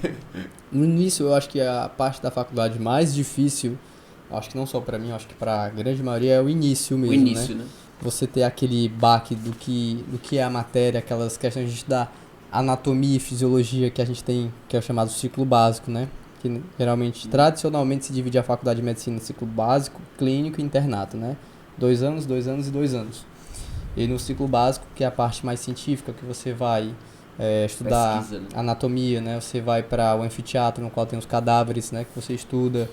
No início, eu acho que a parte da faculdade mais difícil, acho que não só pra mim, acho que pra grande maioria, é o início mesmo, o início, né? Você ter aquele baque do que é a matéria, aquelas questões de da anatomia e fisiologia que a gente tem, que é o chamado ciclo básico, né? Que geralmente, tradicionalmente, se divide a faculdade de medicina em ciclo básico, clínico e internato, né? 2 anos, 2 anos e 2 anos. E no ciclo básico, que é a parte mais científica, que você vai estudar pesquisa, né? Anatomia, né? Você vai para o anfiteatro, no qual tem os cadáveres, né? Que você estuda.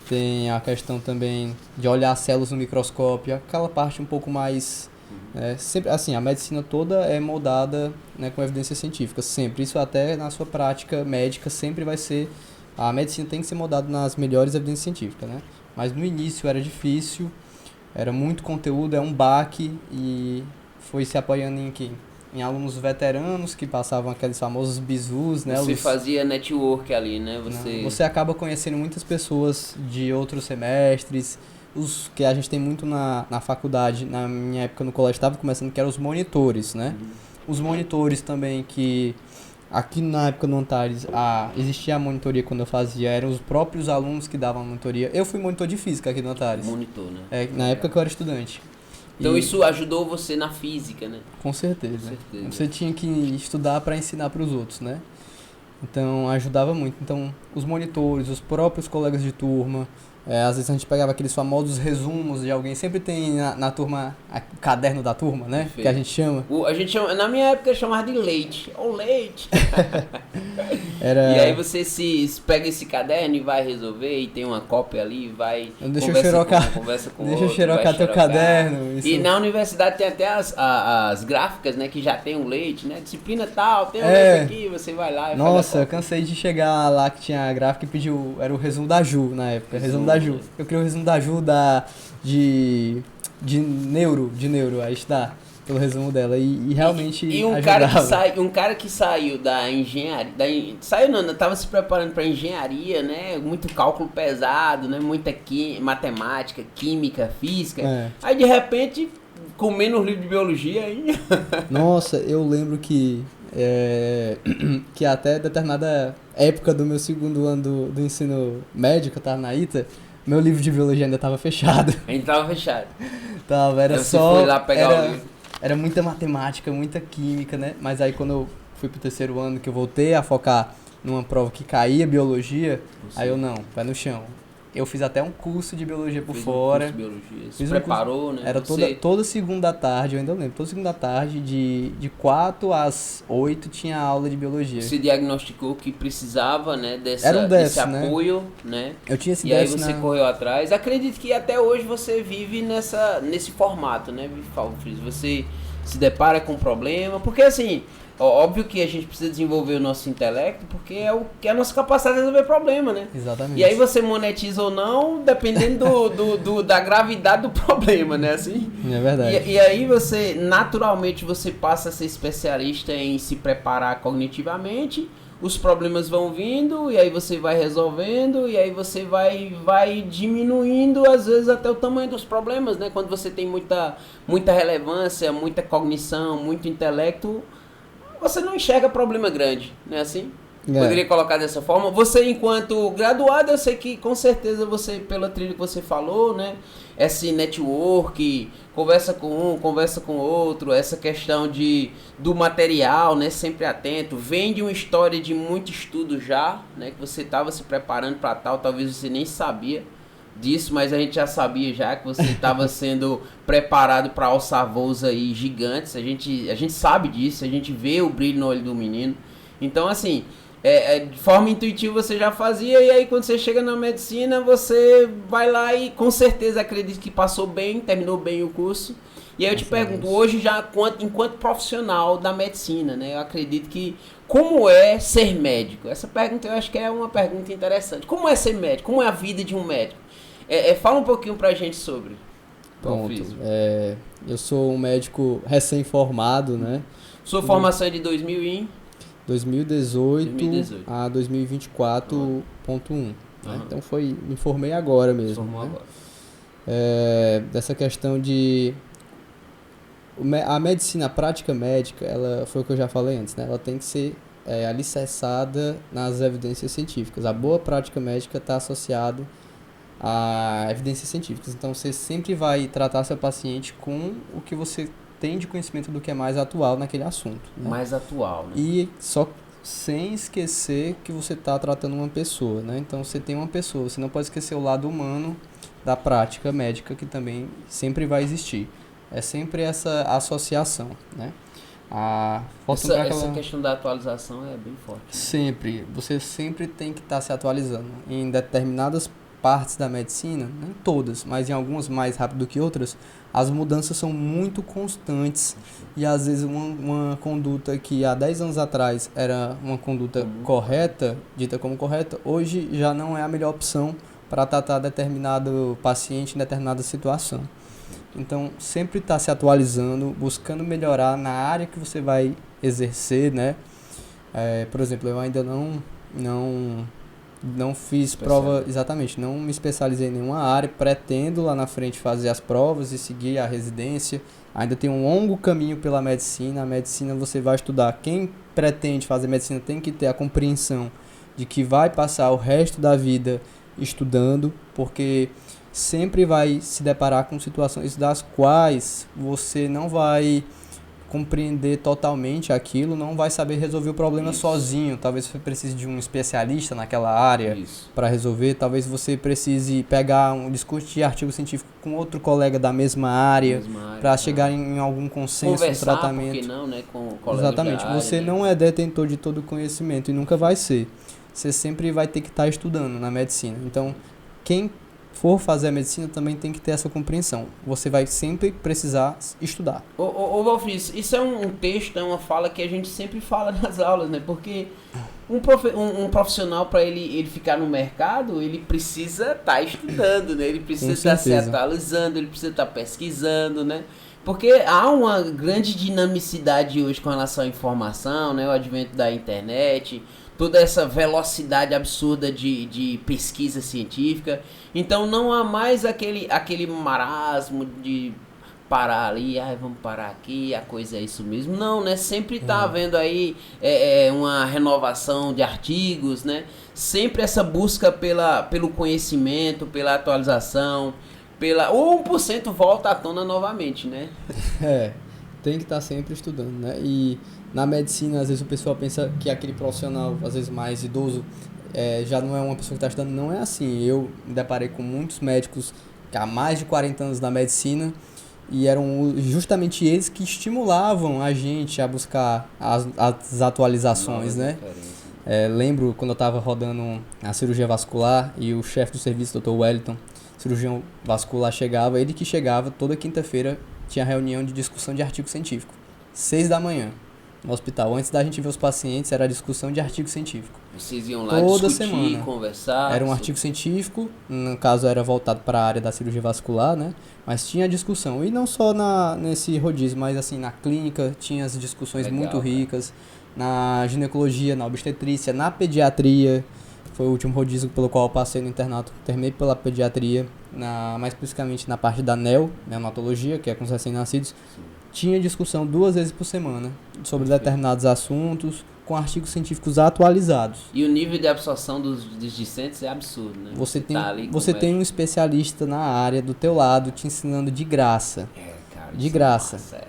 Tem a questão também de olhar as células no microscópio, aquela parte um pouco mais... sempre, assim, a medicina toda é moldada, né, com evidência científica, sempre. Isso até na sua prática médica sempre vai ser... A medicina tem que ser moldada nas melhores evidências científicas, né? Mas no início era difícil, era muito conteúdo, é um baque, e foi se apoiando em alunos veteranos que passavam aqueles famosos bizus, né? Você fazia network ali, né? Você acaba conhecendo muitas pessoas de outros semestres, os que a gente tem muito na faculdade, na minha época no colégio estava começando, que eram os monitores, né? Os monitores também, que aqui na época no Antares existia a monitoria quando eu fazia, eram os próprios alunos que davam a monitoria. Eu fui monitor de física aqui no Antares. Monitor, né? Na época que eu era estudante. Então isso ajudou você na física, né? Com certeza. Você tinha que estudar para ensinar para os outros, né? Então ajudava muito. Então os monitores, os próprios colegas de turma, às vezes a gente pegava aqueles famosos resumos de alguém, sempre tem na turma o caderno da turma, né? Perfeito. Que a gente chama. A gente chama, na minha época chamava de leite. Ô, leite! E aí você pega esse caderno e vai resolver, e tem uma cópia ali, e vai... Deixa eu xerocar. Deixa eu xerocar teu caderno. Isso. E na universidade tem até as gráficas, né? Que já tem um leite, né? Disciplina tal, tem um leite aqui, você vai lá e Nossa, eu cansei de chegar lá que tinha a gráfica e pediu... Era o resumo da Ju na época. Resumo da Ju. Eu criei o resumo da Ju de neuro, aí está pelo resumo dela, e realmente um cara que saiu da engenharia, tava se preparando para engenharia, né, muito cálculo pesado, né, muita matemática, química, física, aí de repente comendo os livros de biologia aí. Nossa, eu lembro que até determinada época do meu segundo ano do ensino médio, que eu tava na ITA, meu livro de biologia ainda tava fechado. Ainda tava fechado. Era aí só... Você foi lá pegar o livro. Era muita matemática, muita química, né? Mas aí quando eu fui pro terceiro ano, que eu voltei a focar numa prova que caía biologia, aí eu não, pé no chão. Eu fiz até um curso de biologia por fora. Um curso de biologia. Se preparou, né? Era toda segunda tarde, eu ainda lembro. Toda segunda tarde, de 4 às 8, tinha aula de biologia. Você diagnosticou que precisava, né, desse apoio, né? Eu tinha esse E aí você correu atrás. Acredito que até hoje você vive nesse formato, né, Valfriz? Você se depara com um problema. Porque assim, Óbvio que a gente precisa desenvolver o nosso intelecto, porque é o que é a nossa capacidade de resolver problema, né? Exatamente. E aí você monetiza ou não, dependendo da gravidade do problema, né? Assim? É verdade. E aí você, naturalmente, você passa a ser especialista em se preparar cognitivamente, os problemas vão vindo, e aí você vai resolvendo, e aí você vai diminuindo, às vezes, até o tamanho dos problemas, né? Quando você tem muita relevância, muita cognição, muito intelecto, você não enxerga problema grande, não é assim? Poderia colocar dessa forma. Você, enquanto graduado, eu sei que com certeza você, pela trilha que você falou, né? Esse network, conversa com um, conversa com outro, essa questão do material, né? Sempre atento. Vem de uma história de muito estudo já, né? Que você estava se preparando para tal, talvez você nem sabia disso, mas a gente já sabia já que você estava sendo preparado para alçar voos aí gigantes. A gente sabe disso, a gente vê o brilho no olho do menino. Então, assim, de forma intuitiva você já fazia, e aí quando você chega na medicina, você vai lá e com certeza acredito que passou bem, terminou bem o curso. E aí eu te pergunto, hoje já enquanto profissional da medicina, né? Eu acredito que como é ser médico? Essa pergunta eu acho que é uma pergunta interessante. Como é ser médico? Como é a vida de um médico? Fala um pouquinho pra gente sobre. Pronto. Eu sou um médico recém-formado, né? Sua formação é de 2018 a 2024.1. Né? Então me formei agora mesmo. Formou agora. Dessa questão de... A medicina, a prática médica, ela foi o que eu já falei antes, né? Ela tem que ser alicerçada nas evidências científicas. A boa prática médica está associada a evidências científicas. Então, você sempre vai tratar seu paciente com o que você tem de conhecimento do que é mais atual naquele assunto. Né? Mais atual, né? E só sem esquecer que você está tratando uma pessoa, né? Então, você tem uma pessoa, você não pode esquecer o lado humano da prática médica, que também sempre vai existir. É sempre essa associação, né? Essa questão da atualização é bem forte. Né? Sempre. Você sempre tem que estar se atualizando. Em determinadas partes da medicina, nem todas, mas em algumas mais rápido do que outras, as mudanças são muito constantes e às vezes uma conduta que há 10 anos atrás era uma conduta correta, dita como correta, hoje já não é a melhor opção para tratar determinado paciente em determinada situação. Então, sempre está se atualizando, buscando melhorar na área que você vai exercer, né? Por exemplo, eu ainda não fiz prova, exatamente, não me especializei em nenhuma área, pretendo lá na frente fazer as provas e seguir a residência. Ainda tem um longo caminho pela medicina. A medicina você vai estudar. Quem pretende fazer medicina tem que ter a compreensão de que vai passar o resto da vida estudando, porque sempre vai se deparar com situações das quais você não vai compreender totalmente aquilo, não vai saber resolver o problema sozinho. Talvez você precise de um especialista naquela área para resolver. Talvez você precise pegar discutir artigo científico com outro colega da mesma área para chegar em algum consenso no tratamento. Por que não, né, com colegas exatamente. Da área, você né? não é detentor de todo o conhecimento e nunca vai ser. Você sempre vai ter que estar estudando na medicina. Então, quem for fazer a medicina também tem que ter essa compreensão. Você vai sempre precisar estudar. Ô Valfriz, isso é um texto, é uma fala que a gente sempre fala nas aulas, né? Porque um profissional, para ele ficar no mercado, ele precisa estar estudando, né? Ele precisa estar se atualizando, ele precisa estar pesquisando, né? Porque há uma grande dinamicidade hoje com relação à informação, né? O advento da internet, toda essa velocidade absurda de pesquisa científica. Então não há mais aquele marasmo de parar ali, vamos parar aqui, a coisa é isso mesmo. Não, né? Sempre está havendo aí uma renovação de artigos, né? Sempre essa busca pelo conhecimento, pela atualização, ou 1% volta à tona novamente, né? Tem que estar sempre estudando, né? E na medicina, às vezes o pessoal pensa que aquele profissional, às vezes mais idoso, já não é uma pessoa que está estudando. Não é assim. Eu me deparei com muitos médicos que há mais de 40 anos na medicina e eram justamente eles que estimulavam a gente a buscar as atualizações, né? Lembro quando eu estava rodando a cirurgia vascular e o chefe do serviço, Dr. Wellington, cirurgião vascular, ele que chegava toda quinta-feira, tinha reunião de discussão de artigo científico, 6 da manhã. no hospital. Antes da gente ver os pacientes, era a discussão de artigo científico. Vocês iam lá Toda discutir, semana. conversar? Era um artigo científico, no caso era voltado para a área da cirurgia vascular, né? Mas tinha discussão, e não só nesse rodízio, mas assim, na clínica tinha as discussões Legal, muito cara. ricas, na ginecologia, na obstetrícia, na pediatria. Foi o último rodízio pelo qual eu passei no internato, terminei pela pediatria, mais especificamente na parte da neonatologia, que é com os recém-nascidos. Tinha discussão 2 vezes por semana sobre determinados assuntos, com artigos científicos atualizados. E o nível de absorção dos discentes é absurdo, né? Você tem, tá ali, você tem um especialista na área do teu lado te ensinando de graça. cara, De isso graça. É massa,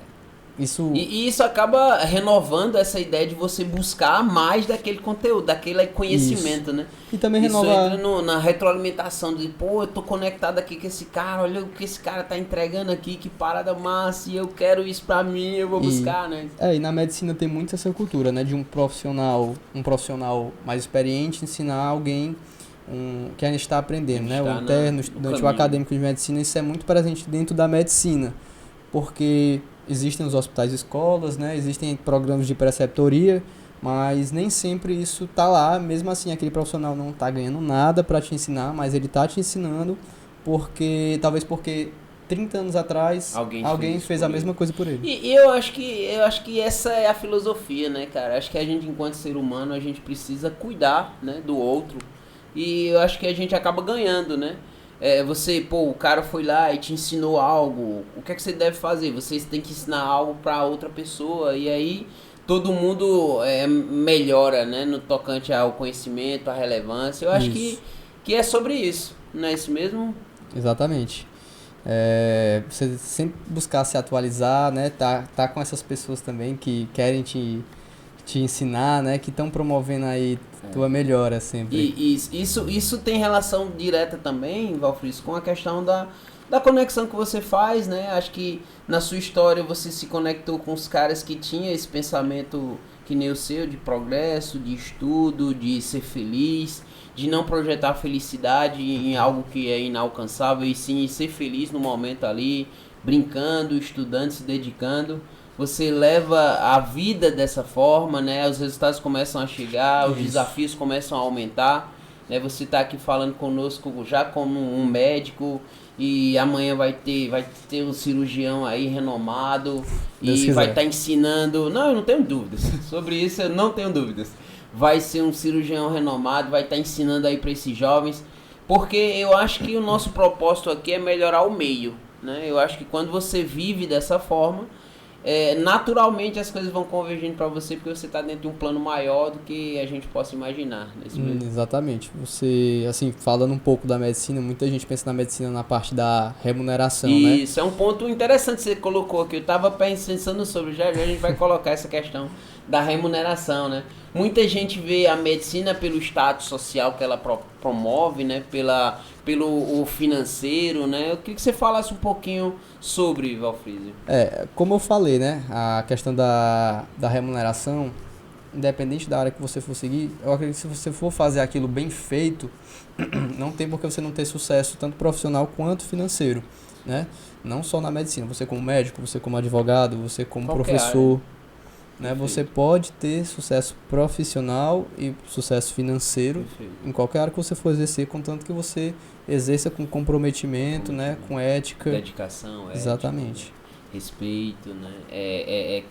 Isso E isso acaba renovando essa ideia de você buscar mais daquele conteúdo, daquele conhecimento, né? e também Isso renova entra na retroalimentação de, pô, eu tô conectado aqui com esse cara, olha o que esse cara tá entregando aqui, que parada massa, e eu quero isso pra mim, eu vou buscar, né? e na medicina tem muito essa cultura, né, de um profissional mais experiente ensinar alguém que ainda está aprendendo, né? O interno, estudante, o acadêmico de medicina, isso é muito presente dentro da medicina, porque existem os hospitais e escolas, né? Existem programas de preceptoria, mas nem sempre isso tá lá. Mesmo assim, aquele profissional não tá ganhando nada para te ensinar, mas ele tá te ensinando talvez porque 30 anos atrás alguém fez a mesma coisa por ele. E eu acho que essa é a filosofia, né, cara? Acho que a gente, enquanto ser humano, a gente precisa cuidar, né, do outro. E eu acho que a gente acaba ganhando, né? O cara foi lá e te ensinou algo. O que é que você deve fazer? Você tem que ensinar algo para outra pessoa. E aí todo mundo melhora, né? No tocante ao conhecimento, à relevância. Eu acho que é sobre isso. Não é isso mesmo? Exatamente. Você sempre buscar se atualizar, né? Tá com essas pessoas também que querem te ensinar, né? Que estão promovendo aí tua melhora sempre. E isso tem relação direta também, Valfris, com a questão da conexão que você faz, né? Acho que na sua história você se conectou com os caras que tinham esse pensamento que nem o seu, de progresso, de estudo, de ser feliz, de não projetar felicidade em algo que é inalcançável, e sim ser feliz no momento ali, brincando, estudando, se dedicando. Você leva a vida dessa forma, né? Os resultados começam a chegar, os desafios começam a aumentar, né? Você está aqui falando conosco já como um médico, e amanhã vai ter um cirurgião aí renomado, Deus e quiser. vai estar ensinando. Não, eu não tenho dúvidas. Sobre isso eu não tenho dúvidas. Vai ser um cirurgião renomado, vai estar ensinando aí para esses jovens, porque eu acho que o nosso propósito aqui é melhorar o meio, né? Eu acho que quando você vive dessa forma, naturalmente as coisas vão convergindo para você, porque você está dentro de um plano maior do que a gente possa imaginar. Exatamente. Você, assim, falando um pouco da medicina, muita gente pensa na medicina na parte da remuneração, né? Isso, é um ponto interessante que você colocou aqui. Eu estava pensando sobre, já a gente vai colocar essa questão da remuneração, né? Muita gente vê a medicina pelo status social que ela promove, né? Pelo financeiro, né? Eu queria que você falasse um pouquinho sobre, Valfrísio. Como eu falei, né? A questão da remuneração, independente da área que você for seguir, eu acredito que se você for fazer aquilo bem feito, não tem por que você não ter sucesso, tanto profissional quanto financeiro, né? Não só na medicina, você como médico, você como advogado, você como professor, né? Você pode ter sucesso profissional e sucesso financeiro em qualquer área que você for exercer, contanto que você exerça com comprometimento, né? Com ética. Dedicação, exatamente. Respeito, né?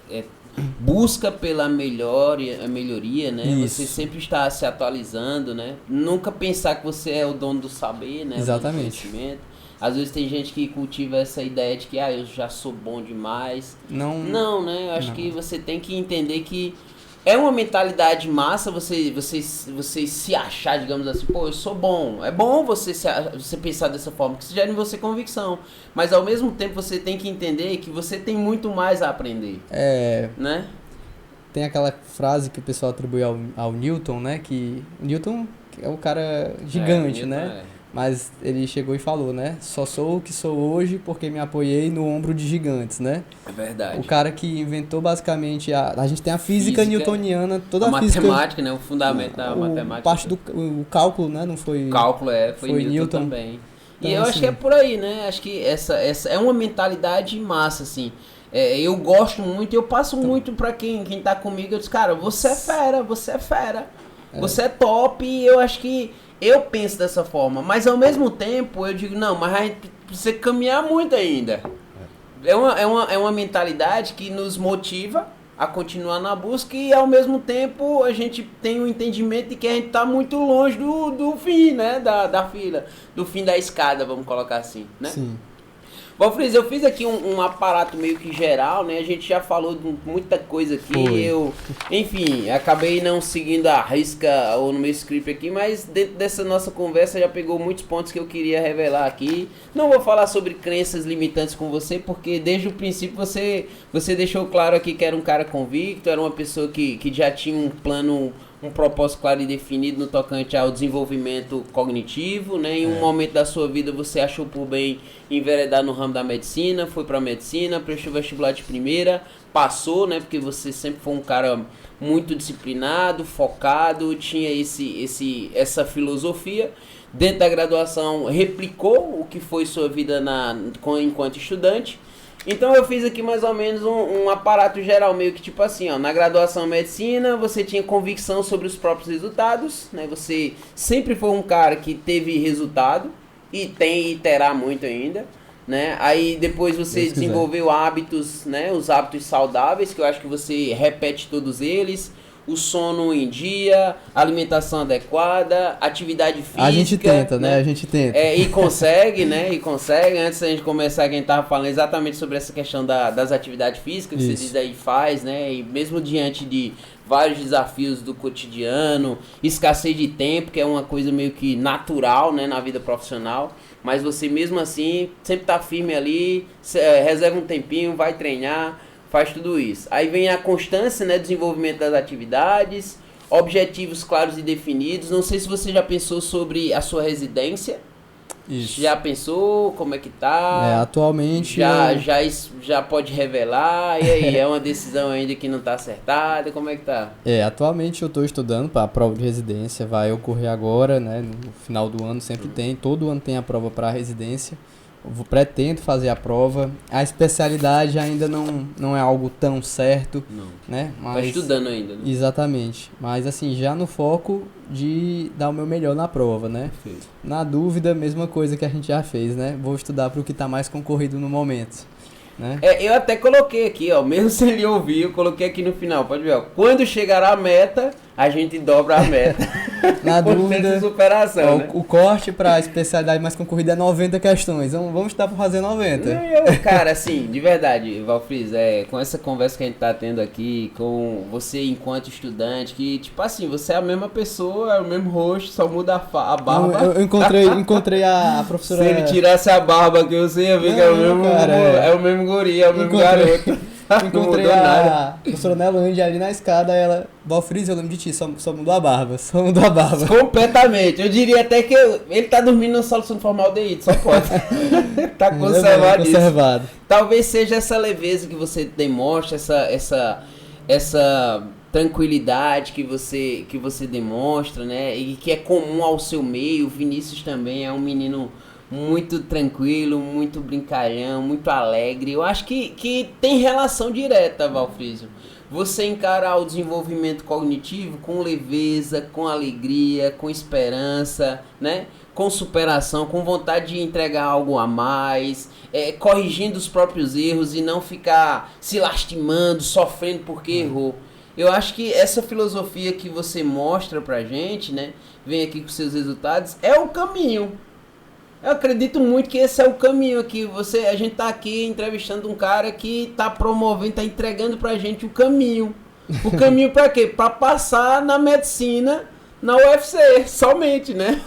Busca pela melhoria, né? Isso. Você sempre está se atualizando, né? Nunca pensar que você é o dono do saber, né? Exatamente. Do conhecimento. Às vezes tem gente que cultiva essa ideia de que eu já sou bom demais. Não, né? Eu acho que você tem que entender que é uma mentalidade massa você se achar, digamos assim, pô, eu sou bom. É bom você pensar dessa forma, que isso gera em você convicção. Mas ao mesmo tempo você tem que entender que você tem muito mais a aprender. Né? Tem aquela frase que o pessoal atribui ao Newton, né? Que o Newton é um cara gigante, né? Mas ele chegou e falou, né? Só sou o que sou hoje porque me apoiei no ombro de gigantes, né? É verdade. O cara que inventou basicamente a gente tem a física newtoniana, toda a física, matemática, né? O fundamento da matemática. Parte do cálculo, né? Não foi. O cálculo foi Newton também. Então, e eu acho que é por aí, né? Acho que essa é uma mentalidade massa, assim. Eu gosto muito, eu passo muito pra quem tá comigo, eu digo, cara, você é fera, você é top, e eu acho que eu penso dessa forma, mas ao mesmo tempo eu digo, não, mas a gente precisa caminhar muito ainda. É uma mentalidade que nos motiva a continuar na busca e ao mesmo tempo a gente tem o entendimento de que a gente tá muito longe do fim, né, da fila, do fim da escada, vamos colocar assim, né? Sim. Valfriz, eu fiz aqui um aparato meio que geral, né? A gente já falou de muita coisa aqui. Enfim, acabei não seguindo a risca ou no meu script aqui, mas dentro dessa nossa conversa já pegou muitos pontos que eu queria revelar aqui. Não vou falar sobre crenças limitantes com você, porque desde o princípio você deixou claro aqui que era um cara convicto, era uma pessoa que já tinha um plano, um propósito claro e definido no tocante ao desenvolvimento cognitivo, né? Em um momento da sua vida você achou por bem enveredar no ramo da medicina, foi pra medicina, prestou vestibular de primeira, passou, né? Porque você sempre foi um cara muito disciplinado, focado, tinha essa filosofia. Dentro da graduação replicou o que foi sua vida enquanto estudante. Então eu fiz aqui mais ou menos um aparato geral, meio que tipo assim, ó, na graduação em medicina você tinha convicção sobre os próprios resultados, né? Você sempre foi um cara que teve resultado e tem e terá muito ainda, né? Aí depois você desenvolveu hábitos, né? Os hábitos saudáveis, que eu acho que você repete todos eles. O sono em dia, alimentação adequada, atividade física. A gente tenta, né? A gente tenta. E consegue, né? E consegue. Antes da gente começar, a gente tava falando exatamente sobre essa questão das atividades físicas, que você diz aí faz, né? E mesmo diante de vários desafios do cotidiano, escassez de tempo, que é uma coisa meio que natural, né? Na vida profissional. Mas você mesmo assim, sempre tá firme ali, reserva um tempinho, vai treinar, faz tudo isso. Aí vem a constância, né, desenvolvimento das atividades, objetivos claros e definidos. Não sei se você já pensou sobre a sua residência. Isso. Já pensou como é que tá? Atualmente... Já pode revelar? E aí, é uma decisão ainda que não tá acertada? Como é que tá? Atualmente eu estou estudando para a prova de residência. Vai ocorrer agora, né, no final do ano, sempre tem. Todo ano tem a prova para residência. Pretendo fazer a prova. A especialidade ainda não é algo tão certo, né? Mas, tá estudando ainda, né? Exatamente. Mas assim, já no foco de dar o meu melhor na prova, né? Perfeito. Na dúvida, mesma coisa que a gente já fez, né? Vou estudar para o que está mais concorrido no momento, né? Eu até coloquei aqui, ó, mesmo sem ele ouvir, eu coloquei aqui no final, pode ver, ó, quando chegar a meta, a gente dobra a meta. Na dúvida, superação, né? O corte para a especialidade mais concorrida é 90 questões, então vamos estar para fazer 90. Cara, assim, de verdade, Valfriz, com essa conversa que a gente tá tendo aqui, com você enquanto estudante, que tipo assim, você é a mesma pessoa, é o mesmo rosto, só muda a barba. Eu encontrei a professora... Se ele tirasse a barba aqui, você ia ver que é o mesmo, cara, é o mesmo guri, é o mesmo garoto. Encontrei a professora Nelândia ali na escada, ela... Valfriz, eu lembro de ti, só mudou a barba, Completamente, eu diria até que ele tá dormindo na solução de formaldeído, só pode. Tá conservado. Talvez seja essa leveza que você demonstra, essa tranquilidade que você demonstra, né? E que é comum ao seu meio. O Vinícius também é um menino muito tranquilo, muito brincalhão, muito alegre. Eu acho que tem relação direta, Valfrísio. Você encarar o desenvolvimento cognitivo com leveza, com alegria, com esperança, né? Com superação, com vontade de entregar algo a mais, corrigindo os próprios erros e não ficar se lastimando, sofrendo porque errou. Eu acho que essa filosofia que você mostra pra gente, né? Vem aqui com seus resultados, é o caminho. Eu acredito muito que esse é o caminho aqui. A gente tá aqui entrevistando um cara que tá promovendo, tá entregando pra gente o caminho. O caminho pra quê? Pra passar na medicina, na UFC, somente, né?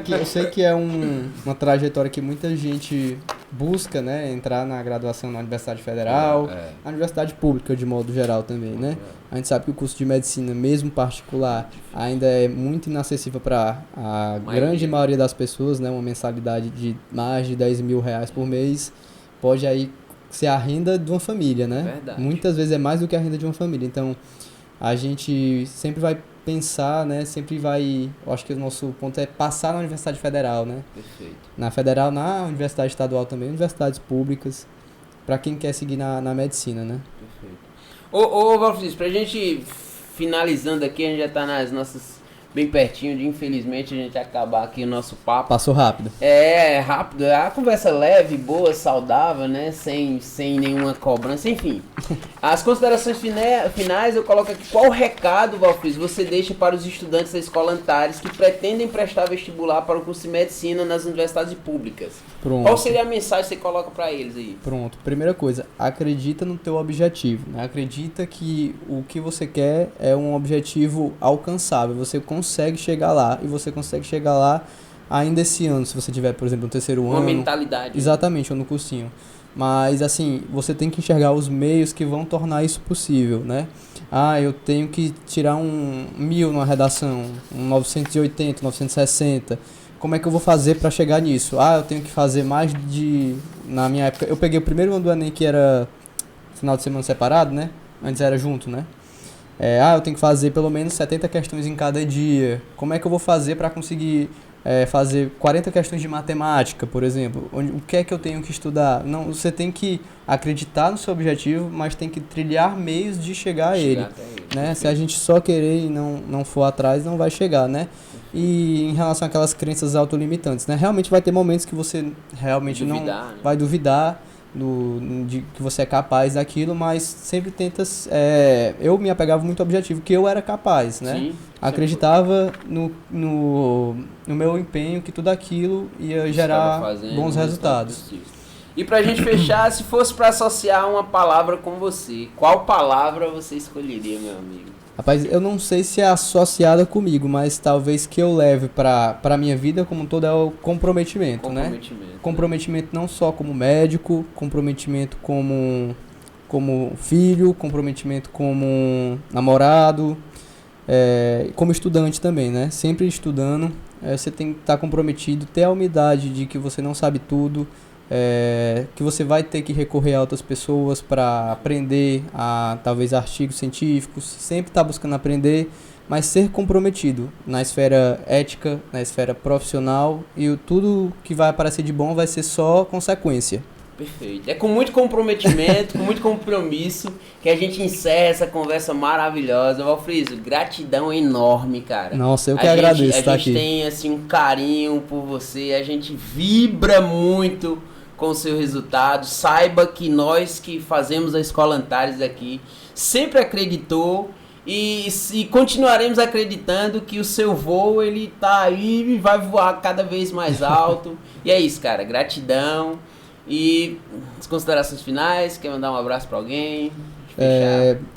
Eu sei que é uma trajetória que muita gente busca, né? Entrar na graduação na Universidade Federal, na Universidade Pública de modo geral também, né? A gente sabe que o curso de medicina, mesmo particular, ainda é muito inacessível para a grande maioria das pessoas, né? Uma mensalidade de mais de 10 mil reais por mês pode aí ser a renda de uma família, né? Verdade. Muitas vezes é mais do que a renda de uma família. Então, a gente sempre vai pensar, né? Eu acho que o nosso ponto é passar na Universidade Federal, né? Perfeito. Na Federal, na Universidade Estadual também, universidades públicas. para quem quer seguir na medicina, né? Perfeito. Ô Valfriz, pra gente finalizando aqui, a gente já tá nas nossas bem pertinho de, infelizmente, a gente acabar aqui o nosso papo. Passou rápido. É, rápido, é a conversa leve, boa, saudável, né? Sem nenhuma cobrança, enfim. As considerações finais, eu coloco aqui, qual recado, Valfriz, você deixa para os estudantes da Escola Antares que pretendem prestar vestibular para o curso de medicina nas universidades públicas? Pronto. Qual seria a mensagem que você coloca para eles aí? Pronto, primeira coisa, acredita no teu objetivo, né? Acredita que o que você quer é um objetivo alcançável, você consegue chegar lá, e você consegue chegar lá ainda esse ano, se você tiver, por exemplo, no terceiro ano. Uma mentalidade. Exatamente, ou no cursinho. Mas, assim, você tem que enxergar os meios que vão tornar isso possível, né? Ah, eu tenho que tirar um 1000 numa redação, um 980, 960. Como é que eu vou fazer para chegar nisso? Ah, eu tenho que fazer mais de... Na minha época, eu peguei o primeiro ano do Enem, que era final de semana separado, né? Antes era junto, né? Eu tenho que fazer pelo menos 70 questões em cada dia. Como é que eu vou fazer para conseguir fazer 40 questões de matemática, por exemplo? O que é que eu tenho que estudar? Não, você tem que acreditar no seu objetivo, mas tem que trilhar meios de chegar a ele, né? Se a gente só querer e não for atrás, não vai chegar, né? E em relação àquelas crenças autolimitantes, né? Realmente vai ter momentos que você realmente não vai duvidar de que você é capaz daquilo, mas sempre tenta... eu me apegava muito ao objetivo, que eu era capaz, né? Sim, acreditava no meu empenho, que tudo aquilo ia gerar bons resultados. E pra gente fechar, se fosse para associar uma palavra com você, qual palavra você escolheria, meu amigo? Rapaz, eu não sei se é associada comigo, mas talvez que eu leve pra minha vida como um todo é o comprometimento, né? Comprometimento não só como médico, comprometimento como filho, comprometimento como namorado, como estudante também, né? Sempre estudando, você tem que estar comprometido, ter a humildade de que você não sabe tudo, que você vai ter que recorrer a outras pessoas para aprender a talvez artigos científicos, sempre estar buscando aprender, mas ser comprometido na esfera ética, na esfera profissional, e tudo que vai aparecer de bom vai ser só consequência. Perfeito. É com muito comprometimento, com muito compromisso, que a gente encerra essa conversa maravilhosa. Valfriz, gratidão enorme, cara. Nossa, eu que agradeço estar aqui. A gente tem assim, um carinho por você, a gente vibra muito com o seu resultado. Saiba que nós que fazemos a Escola Antares aqui sempre acreditou e continuaremos acreditando que o seu voo ele tá aí e vai voar cada vez mais alto. E é isso, cara. Gratidão. E as considerações finais, quer mandar um abraço para alguém?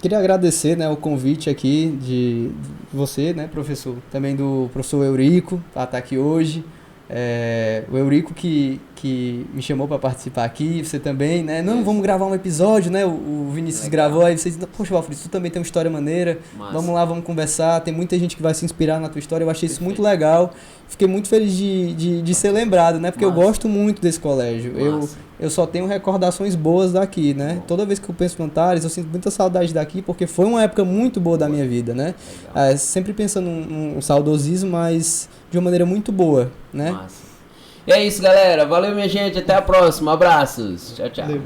Queria agradecer, né, o convite aqui de você, né, professor, também do professor Eurico, para estar aqui hoje. O Eurico que me chamou para participar aqui, você também, né? Não, vamos gravar um episódio, né? O Vinícius gravou, aí você disse, poxa, Valfriz, tu também tem uma história maneira, vamos lá, vamos conversar, tem muita gente que vai se inspirar na tua história, eu achei isso muito legal, fiquei muito feliz de ser lembrado, né? Porque eu gosto muito desse colégio, eu só tenho recordações boas daqui, né? Toda vez que eu penso no Antares, eu sinto muita saudade daqui, porque foi uma época muito boa da minha vida, né? Sempre pensando num saudosismo, mas de uma maneira muito boa, né? E é isso, galera. Valeu, minha gente. Até a próxima. Abraços. Tchau, tchau. Valeu.